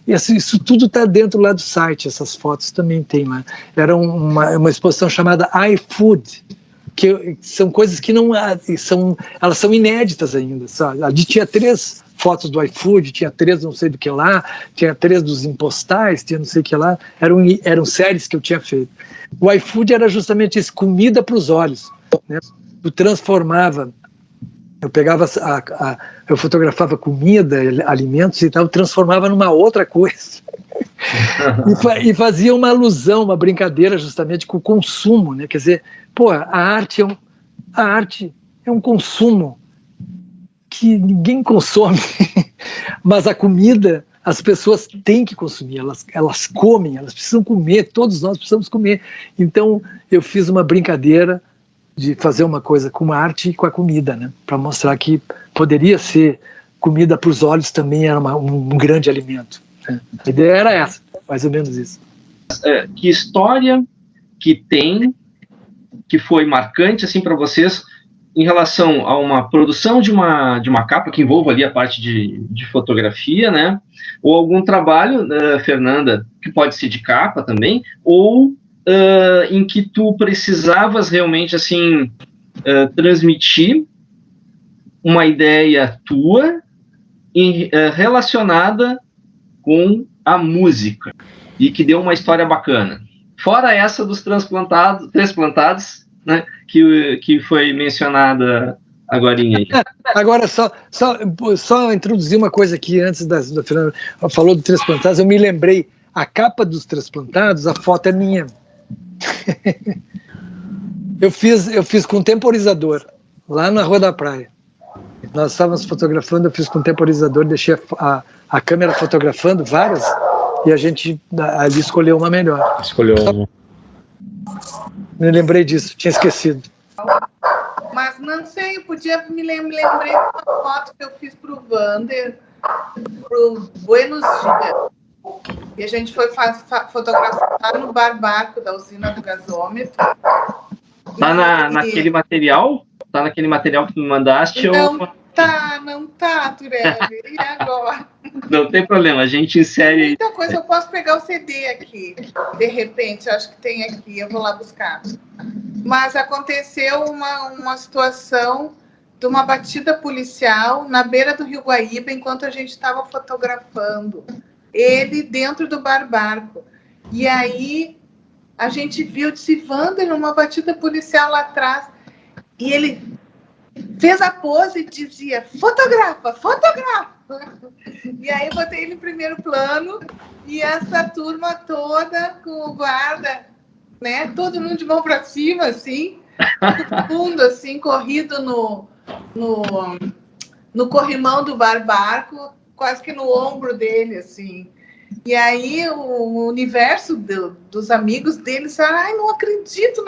isso tudo está dentro lá do site, essas fotos também tem lá. Era uma exposição chamada iFood, que são coisas que elas são inéditas ainda, sabe? Ali tinha 3 fotos do iFood, tinha 3 não sei do que lá, tinha 3 dos impostais, tinha não sei o que lá, eram séries que eu tinha feito. O iFood era justamente isso, comida para os olhos, né? Eu transformava, eu pegava, eu fotografava comida, alimentos e tal, transformava numa outra coisa. E fazia uma alusão, uma brincadeira justamente com o consumo, né? Quer dizer, pô, a arte é um consumo que ninguém consome, mas a comida as pessoas têm que consumir, elas comem, elas precisam comer, todos nós precisamos comer. Então eu fiz uma brincadeira de fazer uma coisa com a arte e com a comida, né? Para mostrar que poderia ser comida para os olhos também era um grande alimento. Né? A ideia era essa, mais ou menos isso. Que história que tem, que foi marcante assim para vocês em relação a uma produção de uma capa que envolva ali a parte de fotografia, né? Ou algum trabalho, Fernanda, que pode ser de capa também, ou em que tu precisavas realmente assim transmitir uma ideia tua relacionada com a música e que deu uma história bacana. Fora essa dos transplantados, né, que foi mencionada agorinha aí. Agora, só introduzir uma coisa aqui antes da Fernanda falou do Transplantados, eu me lembrei, a capa dos Transplantados, a foto é minha. Eu fiz com temporizador, lá na Rua da Praia. Nós estávamos fotografando, eu fiz com temporizador, deixei a câmera fotografando várias, e a gente ali escolheu uma melhor. Escolheu uma. Me lembrei disso, tinha esquecido. Mas não sei, eu me lembrei de uma foto que eu fiz para o Wander, para o Buenos Dias. E a gente foi fotografar no barco da usina do gasômetro. Tá naquele material? Tá naquele material que tu me mandaste? Não tá, Turelli. E agora? Não tem problema, a gente insere... Muita coisa, eu posso pegar o CD aqui, de repente, acho que tem aqui, eu vou lá buscar. Mas aconteceu uma situação de uma batida policial na beira do Rio Guaíba, enquanto a gente estava fotografando ele dentro do barco. E aí a gente viu esse Wander numa batida policial lá atrás, e ele fez a pose e dizia, fotografa, fotografa. E aí eu botei ele em primeiro plano, e essa turma toda com o guarda, né, todo mundo de mão para cima, assim, todo mundo assim, corrido no corrimão do barco, quase que no ombro dele, assim. E aí o universo dos amigos dele disseram, ai, não acredito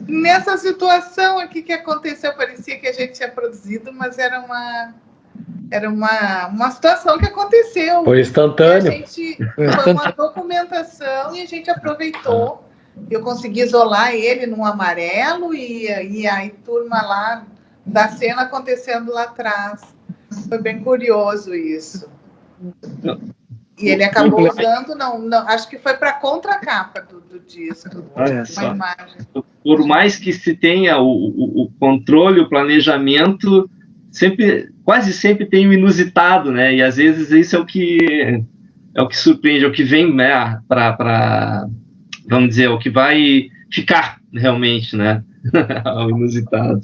nessa situação aqui que aconteceu. Parecia que a gente tinha produzido, mas era uma situação que aconteceu. Foi instantâneo. Foi uma documentação e a gente aproveitou. Eu consegui isolar ele num amarelo e a turma lá da cena acontecendo lá atrás. Foi bem curioso isso. E ele acabou usando, não, acho que foi para a contracapa do disco, uma imagem. Por mais que se tenha o controle, o planejamento, quase sempre tem o inusitado, né? E às vezes isso é o que surpreende, é o que vem, né, para, vamos dizer, o que vai ficar realmente, né? O inusitado.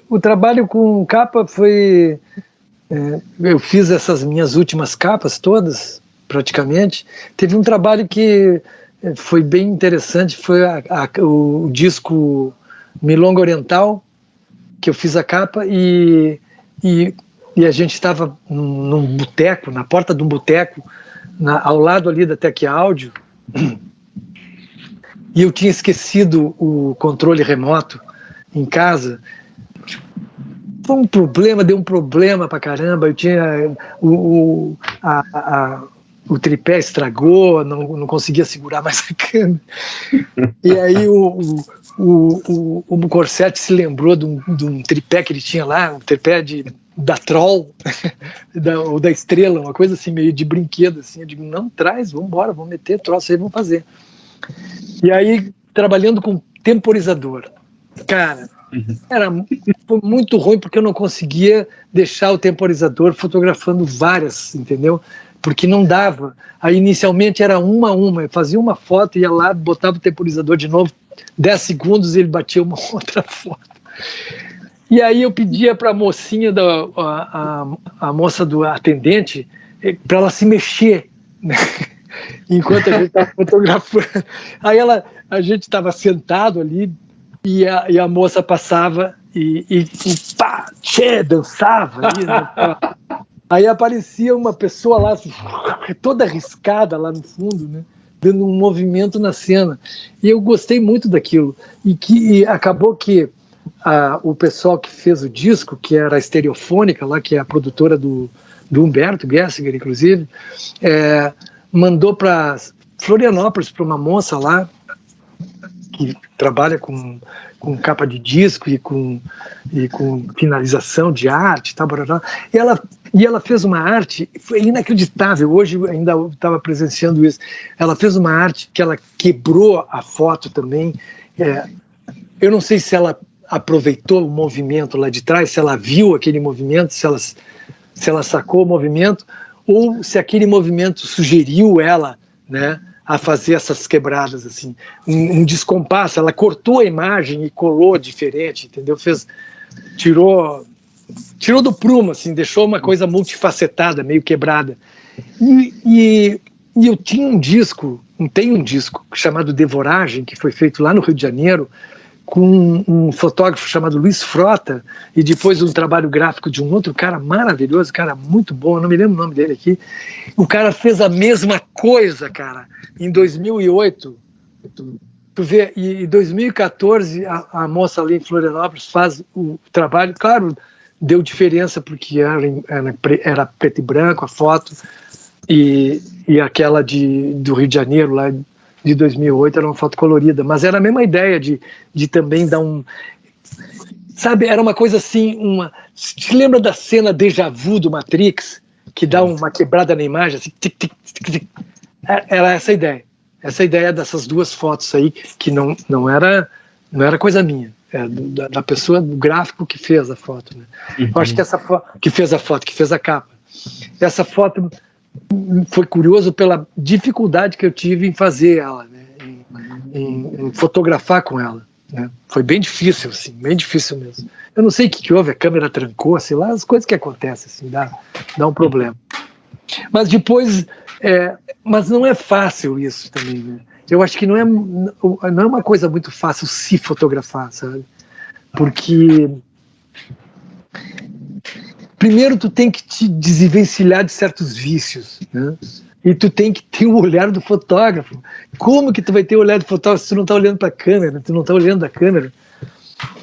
O trabalho com capa foi... eu fiz essas minhas últimas capas todas, praticamente. Teve um trabalho que foi bem interessante, foi o disco Milonga Oriental, que eu fiz a capa, e a gente estava num boteco, na porta de um boteco, ao lado ali da Tec Áudio, e eu tinha esquecido o controle remoto em casa. Foi um problema, deu um problema pra caramba. Eu tinha o tripé estragou, não conseguia segurar mais a câmera. E aí o Corsete se lembrou de um tripé que ele tinha lá, um tripé da Troll, ou da Estrela, uma coisa assim, meio de brinquedo. Assim. Eu digo, não, traz, vamos embora, vamos meter troço aí, vamos fazer. E aí, trabalhando com temporizador. Cara, foi muito ruim porque eu não conseguia deixar o temporizador fotografando várias, entendeu? Porque não dava. Aí inicialmente era uma a uma, eu fazia uma foto, ia lá, botava o temporizador de novo, 10 segundos ele batia uma outra foto. E aí eu pedia para a mocinha, a moça do atendente, para ela se mexer, né? Enquanto a gente estava fotografando. Aí a gente estava sentado ali, e a moça passava e pá, dançava ali, né? Aí aparecia uma pessoa lá, assim, toda arriscada lá no fundo, né? Dando um movimento na cena. E eu gostei muito daquilo. E acabou que o pessoal que fez o disco, que era a Estereofônica, lá, que é a produtora do Humberto Gessinger, inclusive, mandou para Florianópolis, para uma moça lá, que trabalha com capa de disco e com finalização de arte, tá, e ela fez uma arte, foi inacreditável, hoje ainda estava presenciando isso, ela fez uma arte que ela quebrou a foto também, eu não sei se ela aproveitou o movimento lá de trás, se ela viu aquele movimento, se ela sacou o movimento, ou se aquele movimento sugeriu ela, né, a fazer essas quebradas, assim, um descompasso. Ela cortou a imagem e colou diferente, entendeu? Tirou do prumo, assim, deixou uma coisa multifacetada, meio quebrada. E eu tinha tenho um disco chamado Devoragem, que foi feito lá no Rio de Janeiro, com um fotógrafo chamado Luiz Frota, e depois um trabalho gráfico de um outro cara maravilhoso, cara muito bom, eu não me lembro o nome dele aqui. O cara fez a mesma coisa, cara, em 2008. Tu vê, e em 2014 a moça ali em Florianópolis faz o trabalho, claro, deu diferença porque era preto e branco a foto, e aquela do Rio de Janeiro lá de 2008 era uma foto colorida, mas era a mesma ideia de também dar sabe, era uma coisa assim, se lembra da cena déjà vu do Matrix, que dá uma quebrada na imagem, assim, tic, tic, tic, tic. Era essa a ideia. Essa ideia dessas duas fotos aí, que não era coisa minha, da pessoa, do gráfico que fez a foto, né? Eu acho que essa foto, que fez a capa. Essa foto foi curioso pela dificuldade que eu tive em fazer ela, né? Em fotografar com ela, né? Foi bem difícil, assim, bem difícil mesmo. Eu não sei o que houve, a câmera trancou, sei lá, as coisas que acontecem, assim, dá um problema. Mas depois, mas não é fácil isso também, né? Eu acho que não é uma coisa muito fácil se fotografar, sabe? Porque primeiro tu tem que te desvencilhar de certos vícios, né? E tu tem que ter o olhar do fotógrafo. Como que tu vai ter o olhar do fotógrafo se tu não está olhando para a câmera, tu não está olhando a câmera?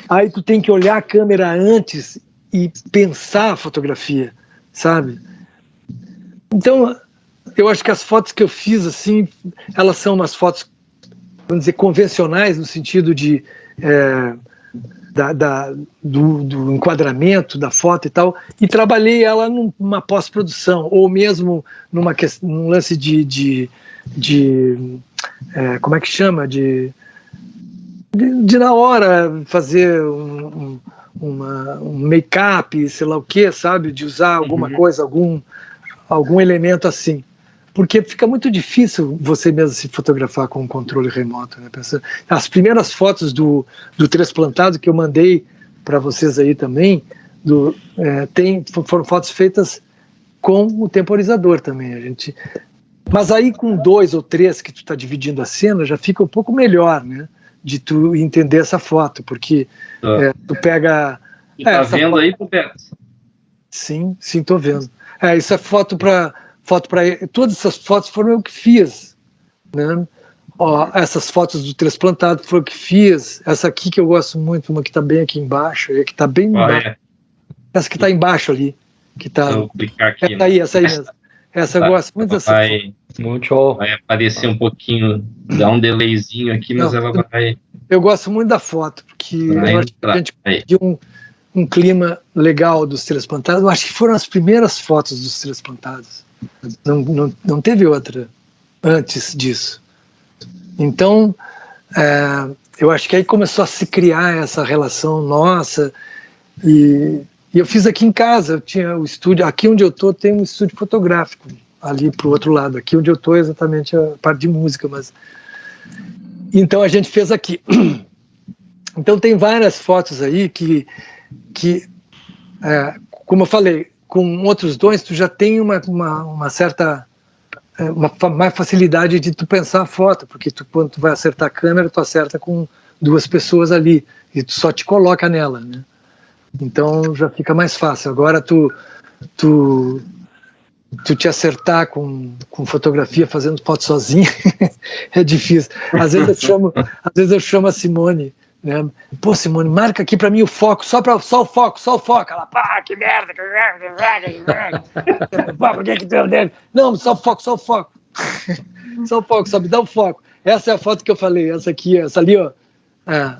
Aí tu tem que olhar a câmera antes e pensar a fotografia, sabe? Então, eu acho que as fotos que eu fiz, assim, elas são umas fotos, vamos dizer, convencionais, no sentido de do enquadramento da foto e tal, e trabalhei ela numa pós-produção, ou mesmo num lance de como é que chama? De na hora fazer um make-up, sei lá o que, sabe? De usar alguma coisa, algum elemento assim. Porque fica muito difícil você mesmo se fotografar com um controle remoto, né? As primeiras fotos do Transplantado que eu mandei para vocês aí também, foram fotos feitas com o temporizador também. Mas aí com 2 ou 3 que tu está dividindo a cena, já fica um pouco melhor, né? De tu entender essa foto, porque tu pega... Tu tá vendo foto aí, Roberto? Sim, tô vendo. Isso é foto para todas essas fotos foram eu que fiz, né? Essas fotos do Transplantado foi eu que fiz. Essa aqui que eu gosto muito, uma que está bem aqui embaixo, que está bem embaixo. Essa que está embaixo ali, que tá. Vou clicar aqui. Essa aí mesmo. Essa eu gosto muito dessa foto. Muito. Vai aparecer um pouquinho, dá um delayzinho aqui, mas ela vai. Eu gosto muito da foto, porque eu acho que a gente pediu um clima legal dos Transplantados. Eu acho que foram as primeiras fotos dos Transplantados. Não teve outra antes disso. Então, eu acho que aí começou a se criar essa relação nossa. E eu fiz aqui em casa. Eu tinha o estúdio. Aqui onde eu estou tem um estúdio fotográfico. Ali para o outro lado. Aqui onde eu estou exatamente a parte de música. Então a gente fez aqui. Então tem várias fotos aí que como eu falei, com outros dons tu já tem uma certa mais facilidade de tu pensar a foto, porque quando tu vai acertar a câmera, tu acerta com 2 pessoas ali e tu só te coloca nela, né? Então já fica mais fácil. Agora tu te acertar com fotografia fazendo foto sozinho é difícil. Às vezes eu chamo a Simone, né? Pô, Simone, marca aqui pra mim o foco, só o foco. Ela, pá, que merda. Por que tu deve? Não, só o foco. Só o foco, só me dá o foco. Essa é a foto que eu falei, essa aqui, essa ali, ó.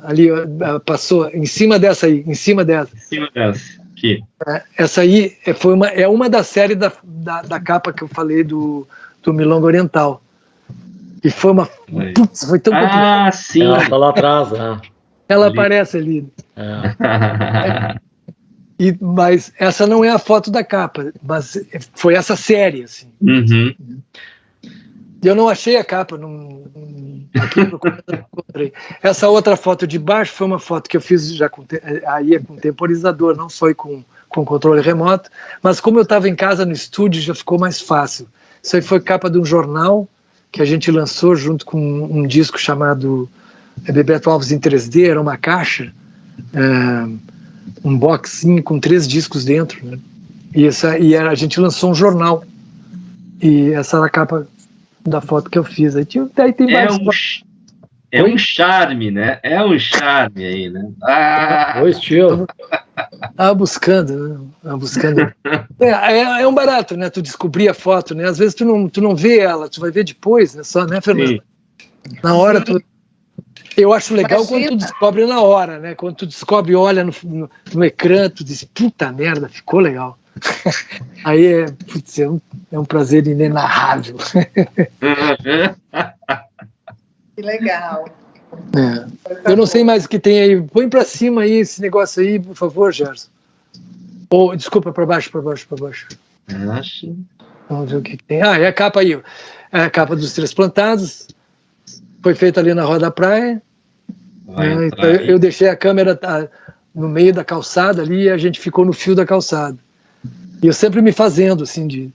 Ali, ó, passou em cima dessa aí, em cima dessa. Aqui. Essa aí é uma da série da capa que eu falei do Milonga Oriental. E foi foi tão complicado. Sim. Ela tá lá atrás, né? Ela aparece ali. Mas essa não é a foto da capa, mas foi essa série, assim. Uhum. Eu não achei a capa, aqui eu encontrei. Essa outra foto de baixo foi uma foto que eu fiz já com temporizador, não foi com controle remoto, mas como eu estava em casa no estúdio, já ficou mais fácil. Isso aí foi capa de um jornal que a gente lançou junto com um disco chamado Bebeto Alves em 3D, era uma caixa, um boxinho com 3 discos dentro, né? E a gente lançou um jornal, e essa era a capa da foto que eu fiz. Aí tem vários. Um charme, né? É um charme aí, né? O estilo. Buscando. É um barato, né? Tu descobrir a foto, né? Às vezes tu não vê ela, tu vai ver depois, né? Só, né, Fernanda? Sim. Na hora eu acho legal quando tu descobre na hora, né? Quando tu descobre, olha no ecrã, tu diz, puta merda, ficou legal. Aí putz, é um prazer inenarrável. Que legal. Eu não sei mais o que tem aí. Põe para cima aí esse negócio aí, por favor, Gerson. Ou, desculpa, para baixo. Acho. Vamos ver o que tem. É a capa aí. É a capa dos Três Plantados. Foi feita ali na Rua da Praia. Então, eu deixei a câmera no meio da calçada ali e a gente ficou no fio da calçada. E eu sempre me fazendo, assim,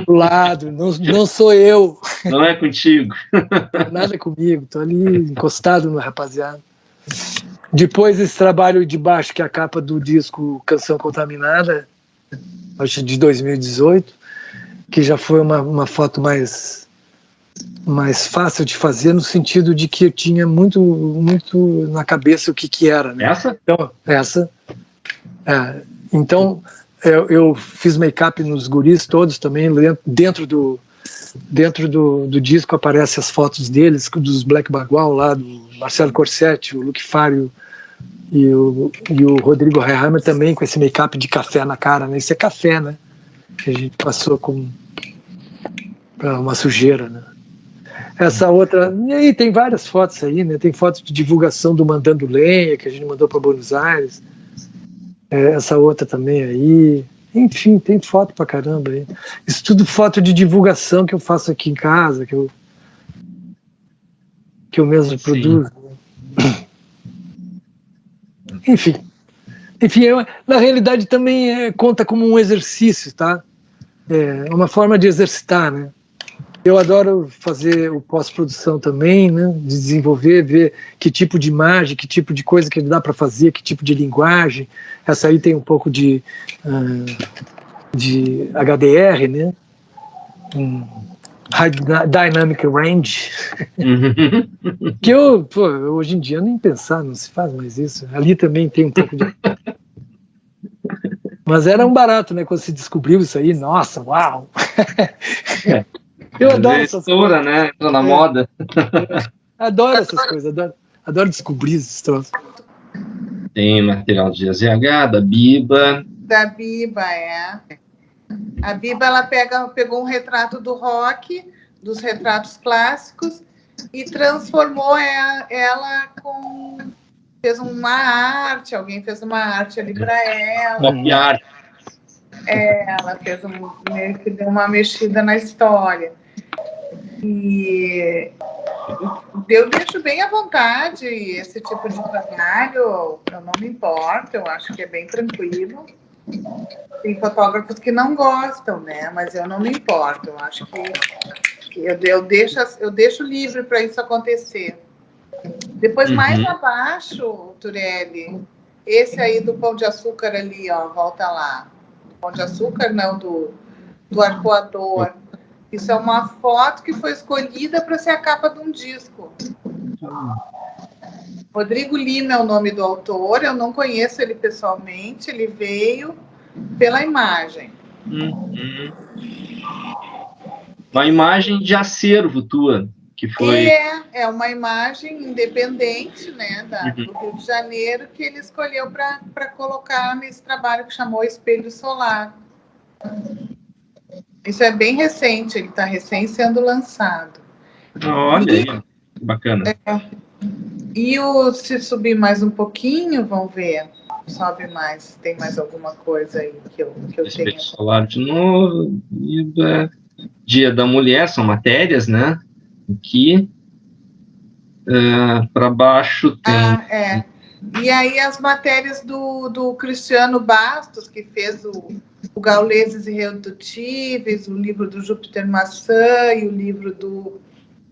do lado. Não sou eu. Não é contigo. Nada comigo. Tô ali encostado no rapaziada. Depois esse trabalho de baixo, que é a capa do disco Canção Contaminada, acho de 2018, que já foi uma foto mais fácil de fazer, no sentido de que eu tinha muito na cabeça o que era. Né? Essa? Então, essa. Então, eu fiz make-up nos guris todos também, dentro do disco aparecem as fotos deles, dos Black Bagual lá, do Marcelo Corsetti, o Luke Fário e o Rodrigo Heimer também, com esse make-up de café na cara, né? Isso é café, né? Que a gente passou com uma sujeira, né? Essa outra, e aí tem várias fotos aí, né? Tem fotos de divulgação do Mandando Lenha, que a gente mandou para Buenos Aires. Essa outra também aí. Enfim, tem foto pra caramba aí. Isso tudo foto de divulgação que eu faço aqui em casa, que eu mesmo produzo. Enfim, na realidade também conta como um exercício, tá? É uma forma de exercitar, né? Eu adoro fazer o pós-produção também, né? De desenvolver, ver que tipo de imagem, que tipo de coisa que dá para fazer, que tipo de linguagem. Essa aí tem um pouco de HDR, né? High Dynamic Range. Que hoje em dia nem pensar, não se faz mais isso. Ali também tem um pouco de... Mas era um barato, né? Quando se descobriu isso aí, nossa, uau! Eu adoro essas coisas. Né? Entra na moda. Adoro essas coisas, adoro descobrir esses troços. Tem material de AZH, da Biba. Da Biba, A Biba, ela pegou um retrato do rock, dos retratos clássicos, e transformou ela fez uma arte, alguém fez uma arte ali para ela. Pop art. Ela fez meio que deu uma mexida na história. E eu deixo bem à vontade esse tipo de trabalho, eu não me importo, eu acho que é bem tranquilo. Tem fotógrafos que não gostam, né? Mas eu não me importo, eu acho que eu deixo livre para isso acontecer. Depois, mais abaixo, Turelli, esse aí do Pão de Açúcar ali, ó, volta lá. Pão de Açúcar, não, do Arpoador. Isso é uma foto que foi escolhida para ser a capa de um disco. Rodrigo Lima é o nome do autor, eu não conheço ele pessoalmente, ele veio pela imagem. Uma imagem de acervo tua, que foi... É uma imagem independente, né, do Rio de Janeiro, que ele escolheu para colocar nesse trabalho que chamou Espelho Solar. Isso é bem recente, ele está recém sendo lançado. Olha aí, bacana. E se subir mais um pouquinho, vamos ver. Sobe mais, tem mais alguma coisa aí que eu Espelho tenho. Solar de novo. Dia da Mulher, são matérias, né? Aqui. Para baixo tem... E aí as matérias do Cristiano Bastos, que fez o Gauleses Irredutíveis, o livro do Júpiter Maçã e o livro do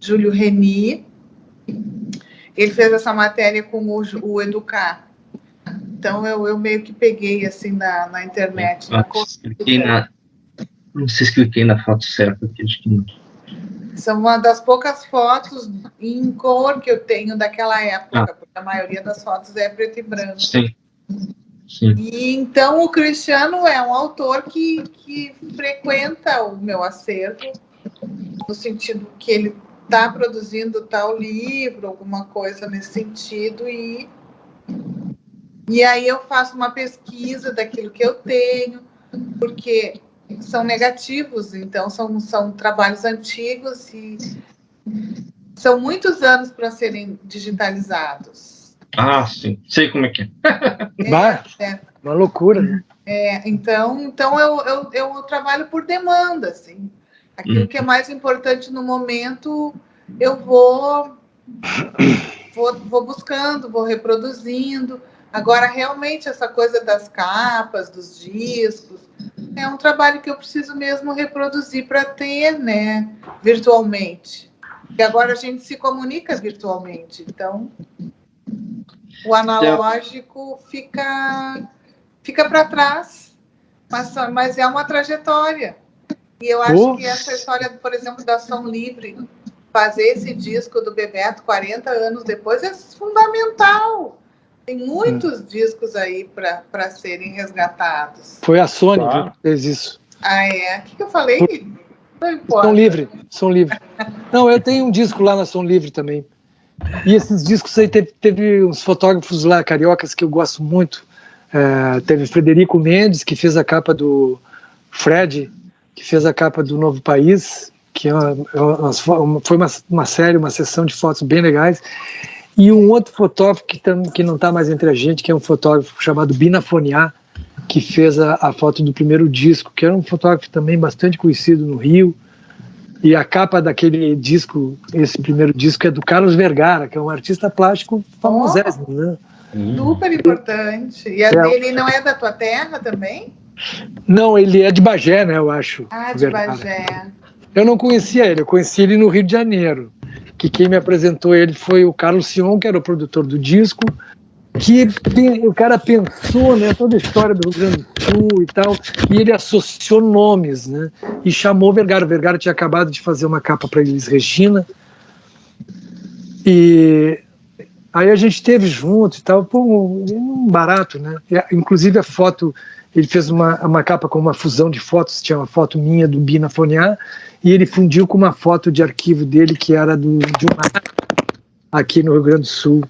Júlio Reni. Ele fez essa matéria com o Educar. Então eu meio que peguei assim na internet. Não sei se cliquei na foto certa aqui, acho que não. São uma das poucas fotos em cor que eu tenho daquela época, porque a maioria das fotos é preto e branco. Sim. E então o Cristiano é um autor que frequenta o meu acervo, no sentido que ele está produzindo tal livro, alguma coisa nesse sentido, e E aí eu faço uma pesquisa daquilo que eu tenho, porque são negativos, então são trabalhos antigos e são muitos anos para serem digitalizados. Ah, sim. Sei como é que é. Uma loucura, né? Então eu trabalho por demanda, assim. Aquilo que é mais importante no momento, eu vou buscando, vou reproduzindo. Agora, realmente, essa coisa das capas, dos discos, é um trabalho que eu preciso mesmo reproduzir para ter, né, virtualmente. E agora a gente se comunica virtualmente, então o analógico fica para trás, mas é uma trajetória. E eu acho que essa história, por exemplo, da Som Livre, fazer esse disco do Bebeto 40 anos depois é fundamental. Tem muitos discos aí para serem resgatados. Foi a Sony que fez isso. Ah, é? O que eu falei? Não importa. Som Livre. Não, eu tenho um disco lá na Som Livre também. E esses discos aí teve uns fotógrafos lá, cariocas, que eu gosto muito. Teve Frederico Mendes, que fez a capa do Fred, que fez a capa do Novo País, que foi uma série, uma sessão de fotos bem legais. E um outro fotógrafo que não está mais entre a gente, que é um fotógrafo chamado Bina Foniá, que fez a foto do primeiro disco, que era um fotógrafo também bastante conhecido no Rio. E a capa daquele disco, esse primeiro disco, é do Carlos Vergara, que é um artista plástico famosíssimo, né? Super importante. E ele não é da tua terra também? Não, ele é de Bagé, né, eu acho. Ah, de Bagé. Eu não conhecia ele, eu conheci ele no Rio de Janeiro, que quem me apresentou ele foi o Carlos Sion, que era o produtor do disco, que o cara pensou, né, toda a história do Rio Grande do Sul e tal, e ele associou nomes, né, e chamou o Vergara. O Vergara tinha acabado de fazer uma capa para Elis Regina, e aí a gente esteve junto e tal, um barato, né, inclusive a foto, ele fez uma capa com uma fusão de fotos, tinha uma foto minha do Bina Foniá, e ele fundiu com uma foto de arquivo dele, que era de um aqui no Rio Grande do Sul.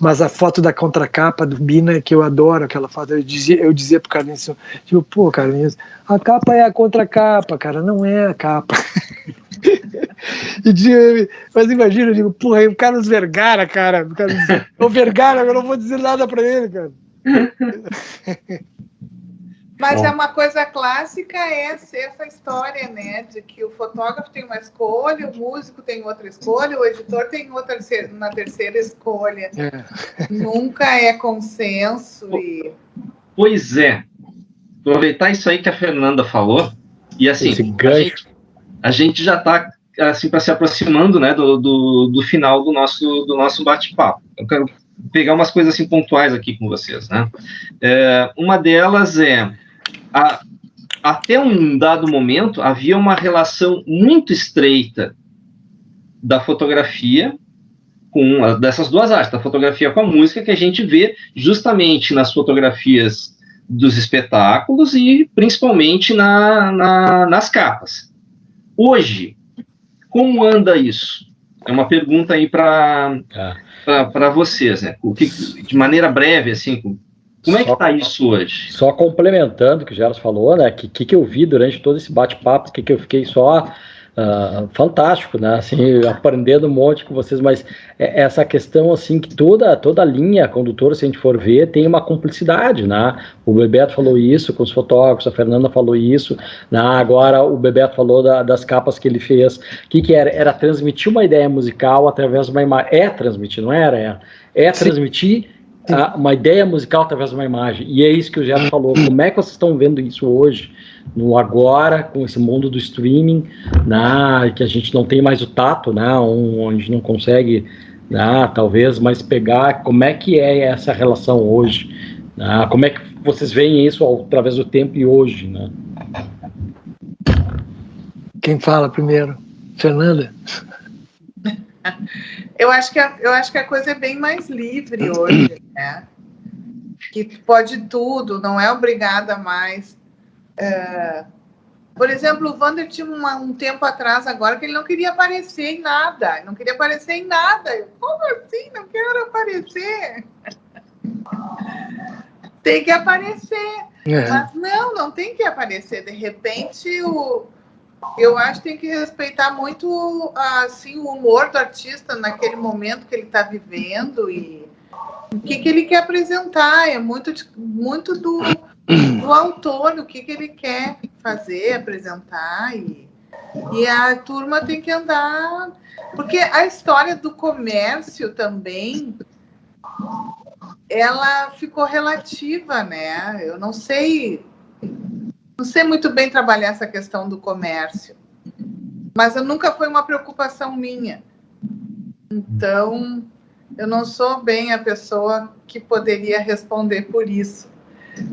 Mas a foto da contracapa do Bina, que eu adoro aquela foto, eu dizia pro Carlinhos, tipo, pô, Carlinhos, a capa é a contracapa, cara, não é a capa. Mas imagina, eu digo, porra, aí o Carlos Vergara, cara, o Vergara, eu não vou dizer nada pra ele, cara. Mas é uma coisa clássica essa história, né, de que o fotógrafo tem uma escolha, o músico tem outra escolha, o editor tem uma terceira escolha. Nunca é consenso. Pois é. Aproveitar isso aí que a Fernanda falou, e assim, a gente já está assim, para se aproximando, né, do final do nosso bate-papo. Eu quero pegar umas coisas assim pontuais aqui com vocês, né? Uma delas até um dado momento, havia uma relação muito estreita da fotografia dessas duas artes, da fotografia com a música, que a gente vê justamente nas fotografias dos espetáculos e principalmente nas capas. Hoje, como anda isso? É uma pergunta aí para vocês, né? De maneira breve, assim, como é que está isso hoje? Só complementando o que o Geras falou, né? Que eu vi durante todo esse bate-papo, que eu fiquei só fantástico, né? Assim, aprendendo um monte com vocês, mas essa questão, assim, que toda a linha condutora, se a gente for ver, tem uma cumplicidade, né? O Bebeto falou isso com os fotógrafos, a Fernanda falou isso, né? Agora o Bebeto falou das capas que ele fez. Que era? Era transmitir uma ideia musical através de uma imagem. Transmitir, não era? Transmitir uma ideia musical através de uma imagem. E é isso que o Gerson falou. Como é que vocês estão vendo isso hoje, no agora, com esse mundo do streaming, né, que a gente não tem mais o tato, né, onde não consegue, né, talvez, mais pegar? Como é que é essa relação hoje? Né? Como é que vocês veem isso através do tempo e hoje? Né? Quem fala primeiro? Fernanda? Eu acho que a coisa é bem mais livre hoje, né? Que pode tudo, não é obrigada mais. Por exemplo, o Wander tinha um tempo atrás agora que ele não queria aparecer em nada. Não queria aparecer em nada. Como assim? Não quero aparecer. tem que aparecer. Mas não tem que aparecer. De repente, eu acho que tem que respeitar muito assim, o humor do artista naquele momento que ele está vivendo e o que ele quer apresentar. É muito do autor, o que ele quer fazer, apresentar. E a turma tem que andar... Porque a história do comércio também, ela ficou relativa, né? Eu não sei muito bem trabalhar essa questão do comércio, mas nunca foi uma preocupação minha. Então, eu não sou bem a pessoa que poderia responder por isso,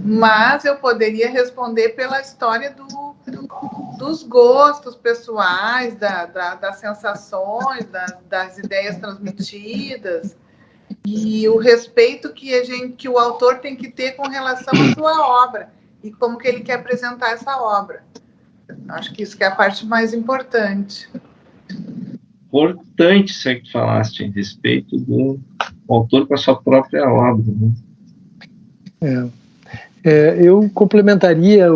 mas eu poderia responder pela história dos gostos pessoais, das sensações, das ideias transmitidas, e o respeito que o autor tem que ter com relação à sua obra e como que ele quer apresentar essa obra. Acho que isso que é a parte mais importante. Importante isso aí que falaste, em respeito do autor com a sua própria obra, né? Eu complementaria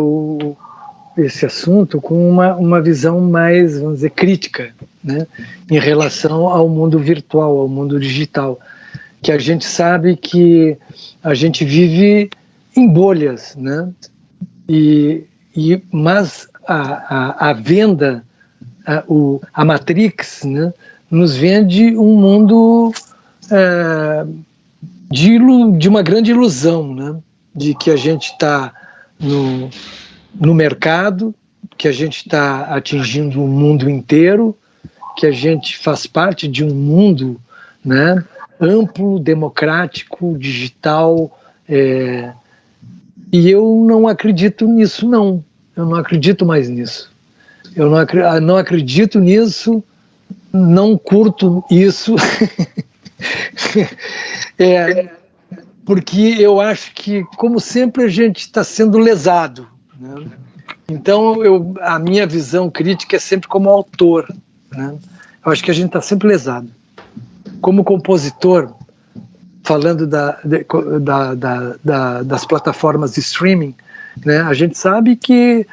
esse assunto com uma visão mais, vamos dizer, crítica, né, em relação ao mundo virtual, ao mundo digital, que a gente sabe que a gente vive em bolhas, né, mas a venda, a Matrix, né, nos vende um mundo de uma grande ilusão, né, de que a gente está no mercado, que a gente está atingindo o mundo inteiro, que a gente faz parte de um mundo, né, amplo, democrático, digital, e eu não acredito nisso, não. Eu não acredito mais nisso. Eu não acredito nisso, não curto isso, porque eu acho que, como sempre, a gente está sendo lesado, né? Então, a minha visão crítica é sempre como autor, né? Eu acho que a gente está sempre lesado. Como compositor, falando das plataformas de streaming, né, a gente sabe que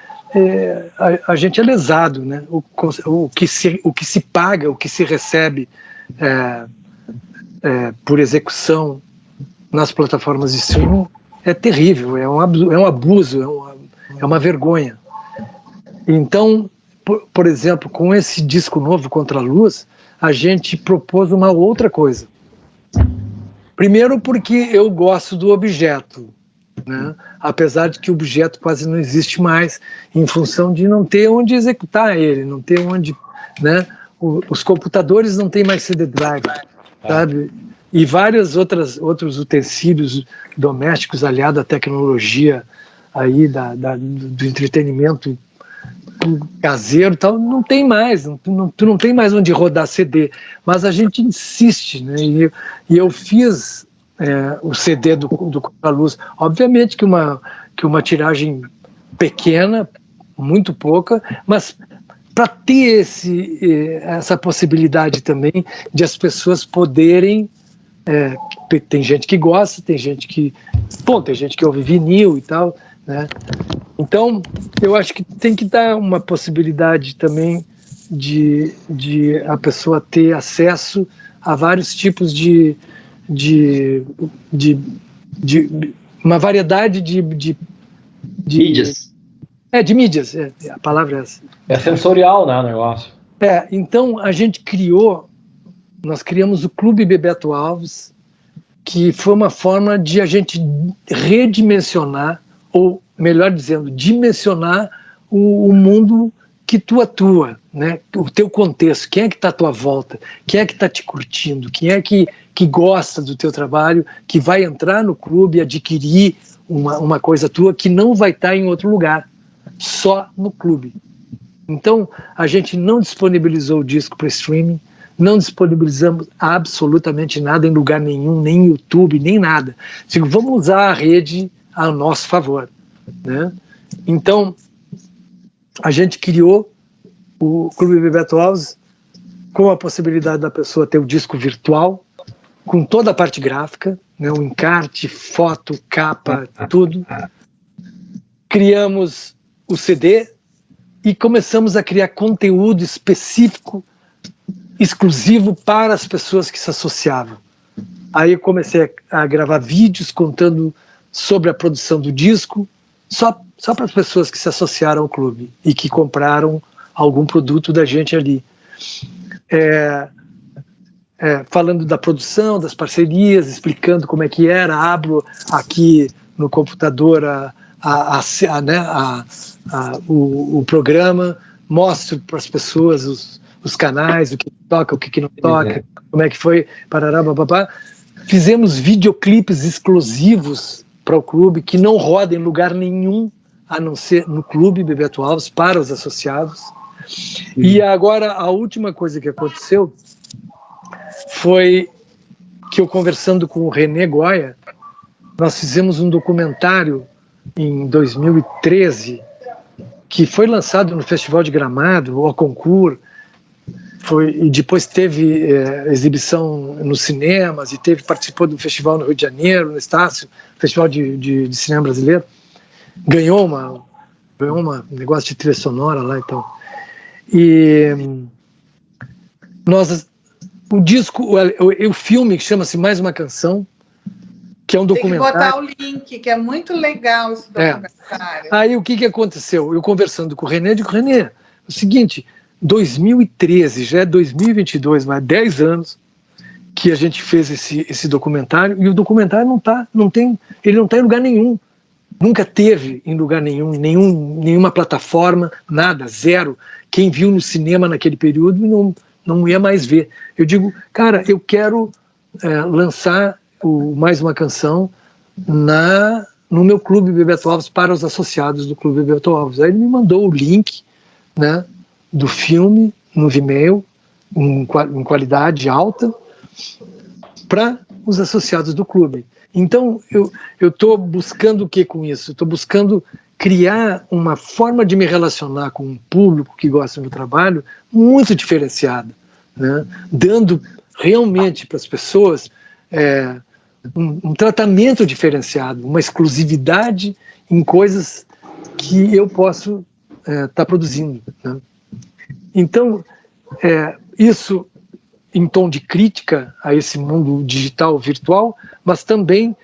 a gente é lesado, né? O que se paga, o que se recebe por execução nas plataformas de streaming é terrível, é um abuso, é uma vergonha. Então, por exemplo, com esse disco novo, Contra a Luz, a gente propôs uma outra coisa. Primeiro porque eu gosto do objeto, né? Apesar de que o objeto quase não existe mais, em função de não ter onde executar ele, não ter onde, né? Os computadores não têm mais CD drive, sabe? E vários outros utensílios domésticos aliados à tecnologia aí do entretenimento caseiro e tal, não tem mais, tu não tem mais onde rodar CD, mas a gente insiste, né? E eu fiz o CD do Contra a Luz, obviamente que uma tiragem pequena, muito pouca, mas para ter essa possibilidade também de as pessoas poderem, tem gente que gosta, tem gente que ouve vinil e tal, né? Então, eu acho que tem que dar uma possibilidade também de a pessoa ter acesso a vários tipos de uma variedade de mídias. De mídias, a palavra é essa. É sensorial, né, o negócio. Então, nós criamos o Clube Bebeto Alves, que foi uma forma de a gente redimensionar, ou melhor dizendo, dimensionar o mundo que tu atua, né? O teu contexto, quem é que está à tua volta, quem é que está te curtindo, quem é que gosta do teu trabalho, que vai entrar no clube e adquirir uma coisa tua que não vai estar em outro lugar, só no clube. Então, a gente não disponibilizou o disco para streaming, não disponibilizamos absolutamente nada em lugar nenhum, nem YouTube, nem nada. Vamos usar a rede a nosso favor, né? Então, a gente criou o Clube Bebeto Alves com a possibilidade da pessoa ter o disco virtual, com toda a parte gráfica, né, o encarte, foto, capa, tudo. Criamos o CD e começamos a criar conteúdo específico, exclusivo para as pessoas que se associavam. Aí eu comecei a gravar vídeos contando sobre a produção do disco, só para as pessoas que se associaram ao clube e que compraram algum produto da gente ali. Falando da produção, das parcerias, explicando como é que era, abro aqui no computador o programa, mostro para as pessoas os canais, o que toca, o que não toca, como é que foi, parará, bababá. Fizemos videoclipes exclusivos para o clube, que não rodam em lugar nenhum, a não ser no clube Bebeto Alves, para os associados. E agora, a última coisa que aconteceu foi que eu, conversando com o René Goya, nós fizemos um documentário em 2013, que foi lançado no Festival de Gramado, o Concours, e depois teve exibição nos cinemas, e participou do festival no Rio de Janeiro, no Estácio, Festival de Cinema Brasileiro. Ganhou um negócio de trilha sonora lá, então. E o disco, o filme que chama-se Mais Uma Canção, que é um documentário. Tem que botar o link, que é muito legal esse documentário. Aí o que aconteceu? Eu conversando com o René, digo, René, é o seguinte, 2013, já é 2022, mas 10 anos que a gente fez esse documentário, e o documentário não tem em lugar nenhum. Nunca teve em lugar nenhum, nenhuma plataforma, nada, zero. Quem viu no cinema naquele período não ia mais ver. Eu digo, cara, eu quero lançar Mais Uma Canção no meu Clube Bebeto Alves, para os associados do Clube Bebeto Alves. Aí ele me mandou o link, né, do filme no Vimeo, em qualidade alta, para os associados do clube. Então, eu estou buscando o que com isso? Estou buscando criar uma forma de me relacionar com um público que gosta do meu trabalho muito diferenciada, né? Dando realmente para as pessoas um tratamento diferenciado, uma exclusividade em coisas que eu posso estar produzindo, né? Então, isso em tom de crítica a esse mundo digital, virtual, mas também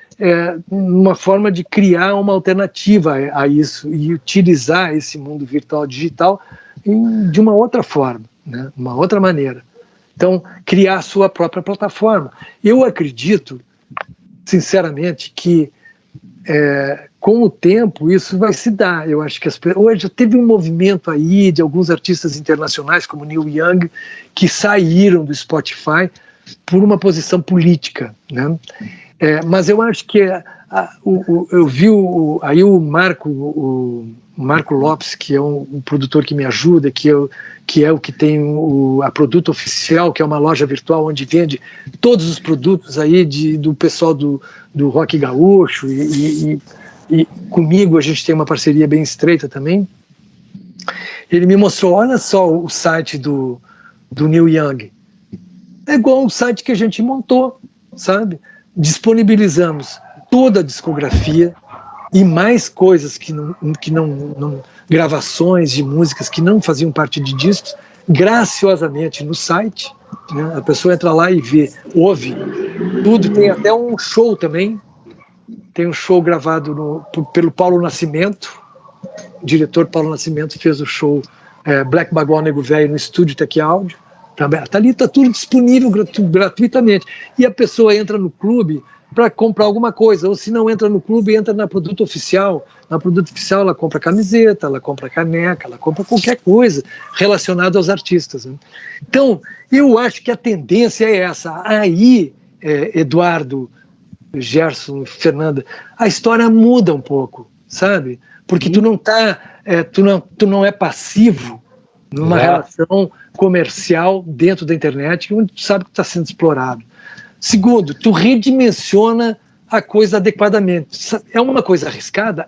uma forma de criar uma alternativa a isso e utilizar esse mundo virtual, digital de uma outra forma, né? Uma outra maneira. Então, criar a sua própria plataforma. Eu acredito, sinceramente, que com o tempo isso vai se dar. Eu acho que hoje já teve um movimento aí de alguns artistas internacionais, como Neil Young, que saíram do Spotify por uma posição política, né? Mas eu acho que eu vi aí o Marco Lopes, que é um produtor que me ajuda, que é o que tem a Produto Oficial, que é uma loja virtual onde vende todos os produtos aí do pessoal do rock gaúcho, e comigo a gente tem uma parceria bem estreita também. Ele me mostrou, olha só o site do Neil Young. É igual o site que a gente montou, sabe? Disponibilizamos toda a discografia e mais coisas que não gravações de músicas que não faziam parte de discos, graciosamente no site, né? A pessoa entra lá e vê, ouve tudo. Tem até um show também, tem um show gravado pelo Paulo Nascimento, o diretor Paulo Nascimento fez o show Black Bagual Nego Velho no estúdio Tech Audio. Tá ali, tá tudo disponível gratuitamente. E a pessoa entra no clube para comprar alguma coisa, ou se não entra no clube, entra na Produto Oficial. Na Produto Oficial ela compra camiseta, ela compra caneca, ela compra qualquer coisa relacionada aos artistas, né? Então, eu acho que a tendência é essa. Aí, Eduardo, Gerson, Fernanda, a história muda um pouco, sabe? Porque tu não é passivo numa relação comercial dentro da internet, onde tu sabe que está sendo explorado. Segundo, tu redimensiona a coisa adequadamente. É uma coisa arriscada?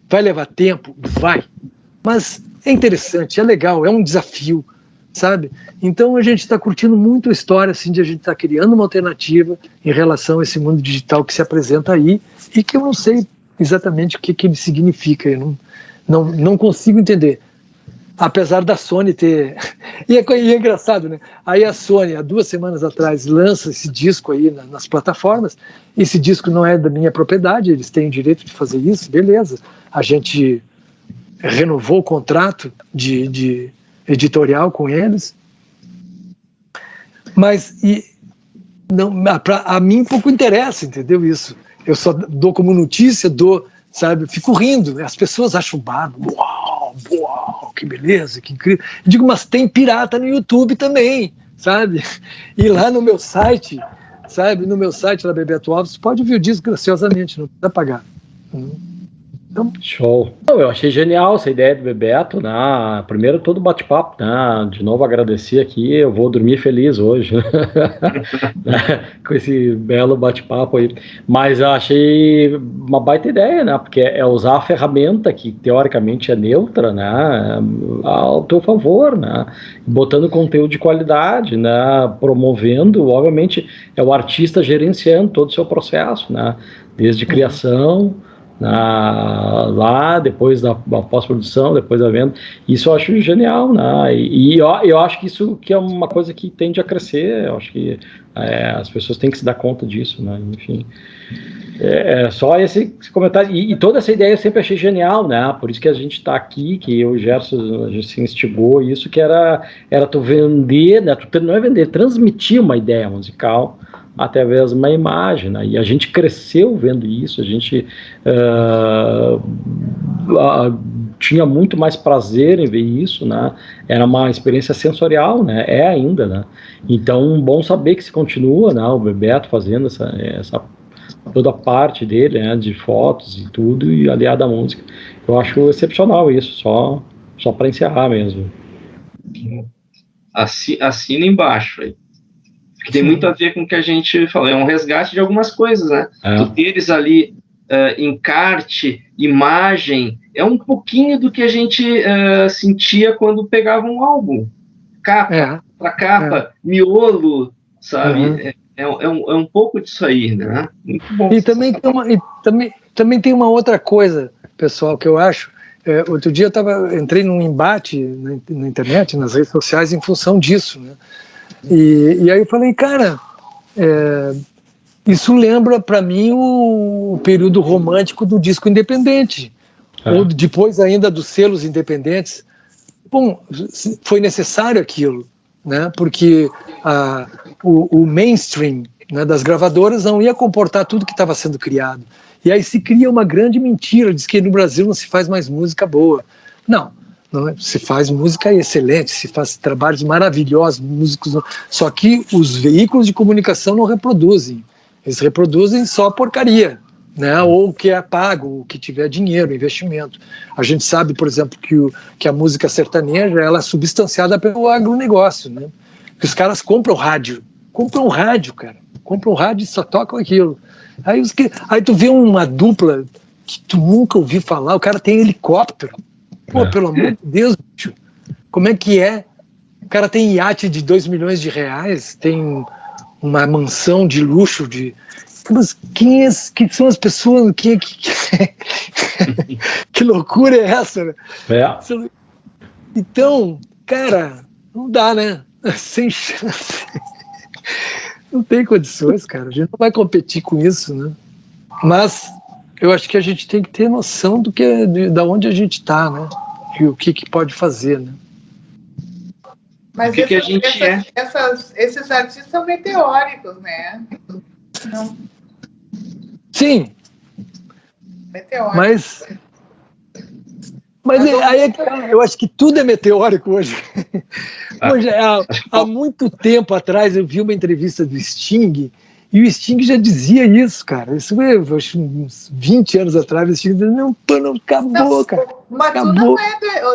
Vai levar tempo? Vai. Mas é interessante, é legal, é um desafio, sabe? Então a gente está curtindo muito a história, assim, de a gente estar criando uma alternativa em relação a esse mundo digital que se apresenta aí e que eu não sei exatamente o que ele significa, eu não consigo entender. Apesar da Sony ter... E é engraçado, né? Aí a Sony, há 2 semanas atrás, lança esse disco aí nas plataformas. Esse disco não é da minha propriedade, eles têm o direito de fazer isso, beleza. A gente renovou o contrato de editorial com eles. Mas a mim pouco interessa, entendeu isso? Eu só dou como notícia, sabe? Fico rindo. As pessoas acham bárbaro. Uau, que beleza, que incrível. Eu digo, mas tem pirata no YouTube também, sabe? E lá no meu site, sabe? No meu site da Bebeto Alves, você pode ouvir o disco graciosamente, não precisa pagar. Então... Show. Eu achei genial essa ideia do Bebeto, né? Primeiro todo bate-papo, né? De novo agradecer aqui, eu vou dormir feliz hoje com esse belo bate-papo aí. Mas eu achei uma baita ideia, né? Porque é usar a ferramenta que teoricamente é neutra, né? Ao teu favor, né? Botando conteúdo de qualidade, né? Promovendo, obviamente, é o artista gerenciando todo o seu processo, né? Desde criação, lá, depois da pós-produção, depois da venda. Isso eu acho genial, né? E eu acho que isso que é uma coisa que tende a crescer. Eu acho que as pessoas têm que se dar conta disso, né? Enfim, só esse comentário. E toda essa ideia eu sempre achei genial, né? Por isso que a gente está aqui, que eu e o Gerson, a gente se instigou isso, que era tu vender, né? Tu não é vender, transmitir uma ideia musical através de uma imagem, né? E a gente cresceu vendo isso, a gente tinha muito mais prazer em ver isso, né? Era uma experiência sensorial, né? É ainda, né? Então, bom saber que se continua, né? O Bebeto fazendo essa toda a parte dele, né? De fotos e tudo, e aliado à música. Eu acho excepcional isso, só para encerrar mesmo. Assina embaixo aí. Tem muito a ver com o que a gente falou, é um resgate de algumas coisas, né? Tu teres ali encarte, imagem, é um pouquinho do que a gente sentia quando pegava um álbum. Capa, pra capa, miolo, sabe? É um pouco disso aí, né? Muito bom. E também tem uma outra coisa, pessoal, que eu acho. Outro dia eu entrei num embate na internet, nas redes sociais, em função disso, né? E aí eu falei, cara, isso lembra para mim o período romântico do disco independente, ou depois ainda dos selos independentes. Bom, foi necessário aquilo, né? Porque o mainstream, né, das gravadoras não ia comportar tudo que estava sendo criado. E aí se cria uma grande mentira, diz que no Brasil não se faz mais música boa. Não se faz música excelente, se faz trabalhos maravilhosos, músicos, só que os veículos de comunicação não reproduzem, eles reproduzem só porcaria, né? Ou o que é pago, o que tiver dinheiro, investimento. A gente sabe, por exemplo, que a música sertaneja ela é substanciada pelo agronegócio, né? Que os caras compram rádio, cara, compram rádio e só tocam aquilo. Aí tu vê uma dupla que tu nunca ouviu falar, o cara tem helicóptero. Pô, pelo amor de Deus, bicho. Como é que é? O cara tem iate de R$2 milhões, tem uma mansão de luxo Mas quem são as pessoas? Que loucura é essa? Né? Então, cara, não dá, né? Sem chance. Não tem condições, cara. A gente não vai competir com isso, né? Mas eu acho que a gente tem que ter noção da onde a gente está, né? E o que pode fazer, né? Mas que a gente esses artistas são meteóricos, né? Não. Sim. Meteórico. Mas aí eu acho que tudo é meteórico hoje. Hoje, há muito tempo atrás eu vi uma entrevista do Sting. E o Sting já dizia isso, cara. Isso eu acho uns 20 anos atrás. O Sting dizia, não, acabou, cara. Mas acabou.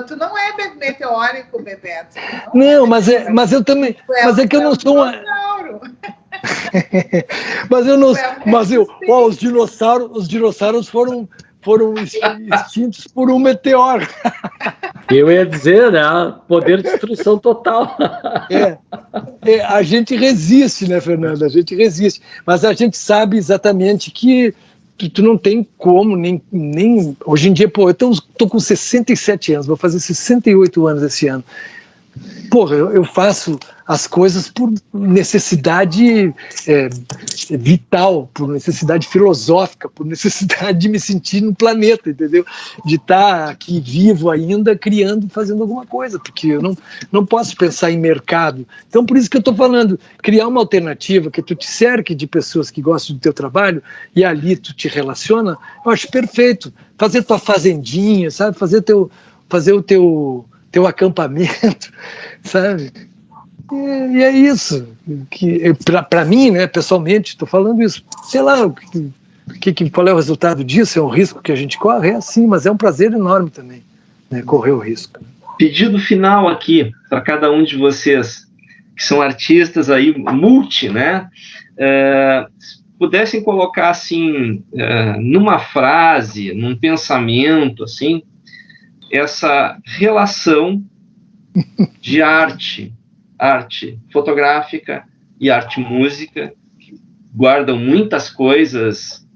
Tu não é meteórico, Bebeto. Não, mas eu também. Mas é que eu não sou uma. Mas eu não. Os dinossauros foram extintos por um meteoro. Eu ia dizer, né? Poder de destruição total. A gente resiste, né, Fernanda? A gente resiste. Mas a gente sabe exatamente que tu não tem como, nem hoje em dia, pô, eu tô com 67 anos, vou fazer 68 anos esse ano. Porra, eu faço as coisas por necessidade vital, por necessidade filosófica, por necessidade de me sentir no planeta, entendeu? De estar aqui vivo ainda, criando, fazendo alguma coisa, porque eu não posso pensar em mercado. Então, por isso que eu estou falando, criar uma alternativa, que tu te cerque de pessoas que gostam do teu trabalho e ali tu te relaciona, eu acho perfeito. Fazer tua fazendinha, sabe? Fazer o teu acampamento, sabe? E é isso. Para mim, né, pessoalmente, estou falando isso. Sei lá, qual é o resultado disso? É um risco que a gente corre? É assim, mas é um prazer enorme também, né, correr o risco. Pedido final aqui para cada um de vocês, que são artistas aí, né? Pudessem colocar, assim, numa frase, num pensamento, assim, essa relação de arte fotográfica e arte música, que guardam muitas coisas,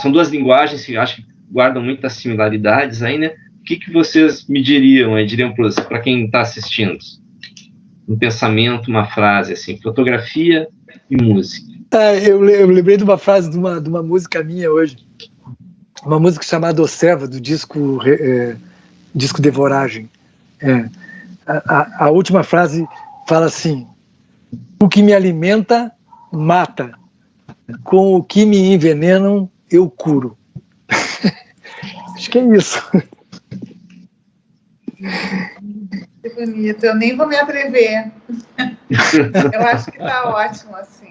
são duas linguagens que eu acho que guardam muitas similaridades aí, né? O que vocês me diriam para quem está assistindo? Um pensamento, uma frase, assim, fotografia e música. Eu lembrei de uma frase de uma música minha hoje, uma música chamada Oceva, do disco Devoragem. A última frase fala assim: o que me alimenta, mata. Com o que me envenenam, eu curo. Acho que é isso. Que bonito. Eu nem vou me atrever. Eu acho que tá ótimo assim.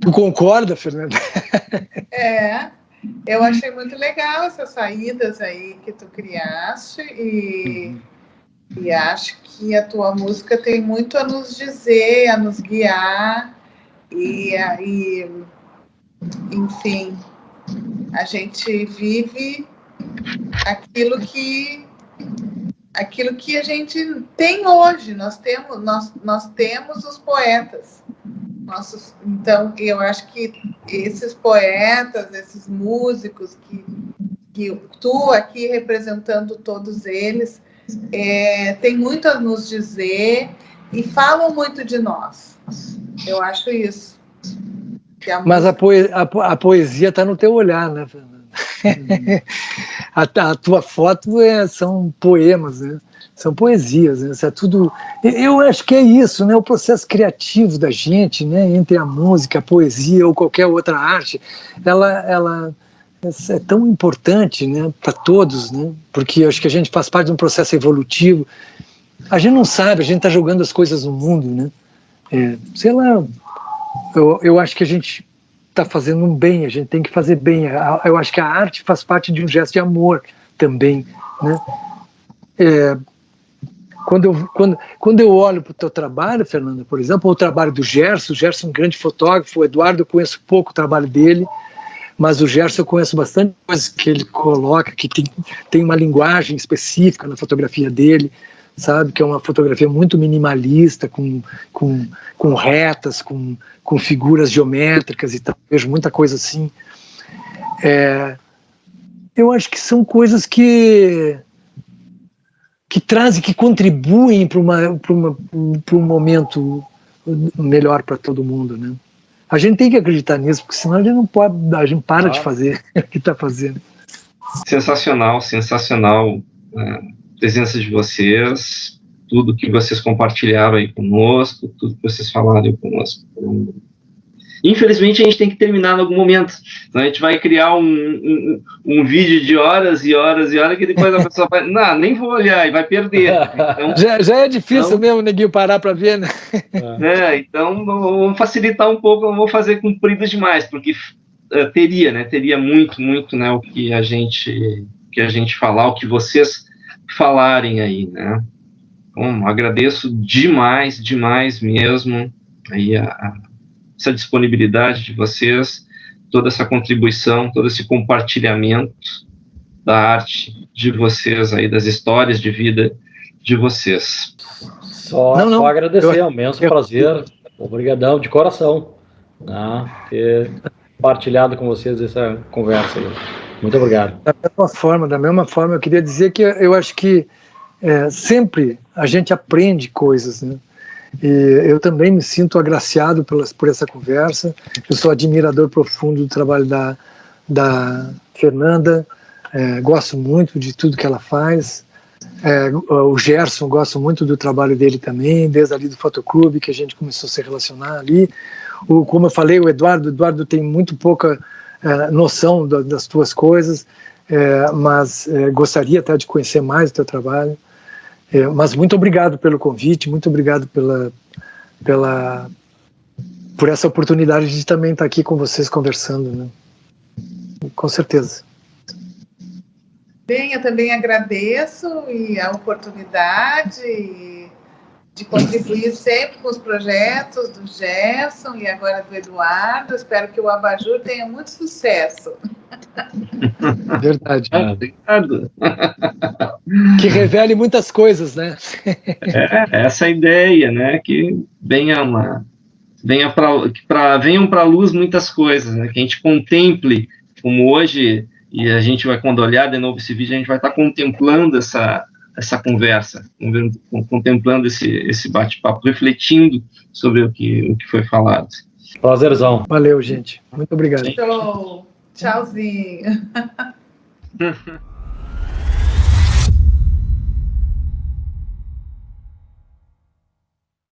Tu concorda, Fernanda? Eu achei muito legal essas saídas aí que tu criaste e acho que a tua música tem muito a nos dizer, a nos guiar e enfim, a gente vive aquilo que a gente tem hoje. Nós temos os poetas. Então, eu acho que esses poetas, esses músicos que tu aqui representando todos eles, tem muito a nos dizer e falam muito de nós. Eu acho isso. Mas a poesia está no teu olhar, né, Fernanda? A tua foto são poemas, né? São poesias, né? Isso é tudo. Eu acho que é isso, né? O processo criativo da gente, né? Entre a música, a poesia ou qualquer outra arte, ela é tão importante, né? Para todos, né? Porque eu acho que a gente faz parte de um processo evolutivo. A gente não sabe, a gente está jogando as coisas no mundo, né? Sei lá. Eu acho que a gente está fazendo um bem, a gente tem que fazer bem. Eu acho que a arte faz parte de um gesto de amor também, né? Quando eu olho para o teu trabalho, Fernanda, por exemplo, ou o trabalho do Gerson, o Gerson é um grande fotógrafo, o Eduardo eu conheço pouco o trabalho dele, mas o Gerson eu conheço bastante coisas que ele coloca, que tem uma linguagem específica na fotografia dele, sabe, que é uma fotografia muito minimalista, com retas, com figuras geométricas e tal. Vejo muita coisa assim. Eu acho que são coisas que trazem, que contribuem para um momento melhor para todo mundo, né? A gente tem que acreditar nisso, porque senão a gente para de fazer o que está fazendo. Sensacional, sensacional a presença de vocês, tudo que vocês compartilharam aí conosco, tudo que vocês falaram aí conosco. Infelizmente, a gente tem que terminar em algum momento. Então, a gente vai criar um vídeo de horas e horas e horas que depois a pessoa vai... Não, nem vou olhar e vai perder. Então, já é difícil mesmo, neguinho, parar para ver, né? Então, vamos facilitar um pouco, não vou fazer comprido demais, porque teria muito, né, o que a gente falar, o que vocês falarem aí, né? Então, agradeço demais mesmo aí essa disponibilidade de vocês, toda essa contribuição, todo esse compartilhamento, da arte de vocês aí, das histórias de vida de vocês. Só agradecer, é um imenso prazer, obrigadão de coração, né, ter partilhado com vocês essa conversa aí. Muito obrigado. Da mesma forma, eu queria dizer que eu acho que sempre a gente aprende coisas, né? E eu também me sinto agraciado por essa conversa. Eu sou admirador profundo do trabalho da Fernanda, gosto muito de tudo que ela faz. O Gerson, gosto muito do trabalho dele também, desde ali do Fotoclube, que a gente começou a se relacionar ali. Como eu falei, o Eduardo tem muito pouca noção das tuas coisas, mas gostaria até de conhecer mais o teu trabalho. Mas muito obrigado pelo convite, muito obrigado por essa oportunidade de também estar aqui com vocês conversando, né? Com certeza. Bem, eu também agradeço a oportunidade de contribuir sempre com os projetos do Gerson e agora do Eduardo. Espero que o Abajur tenha muito sucesso. Verdade. Obrigado. Que revele muitas coisas, né? Essa é a ideia, né? Que venham para a luz muitas coisas, né? Que a gente contemple, como hoje, e a gente vai, quando olhar de novo esse vídeo, a gente vai estar contemplando essa conversa, contemplando esse bate-papo, refletindo sobre o que foi falado. Prazerzão. Valeu, gente. Muito obrigado. Show. Tchauzinho.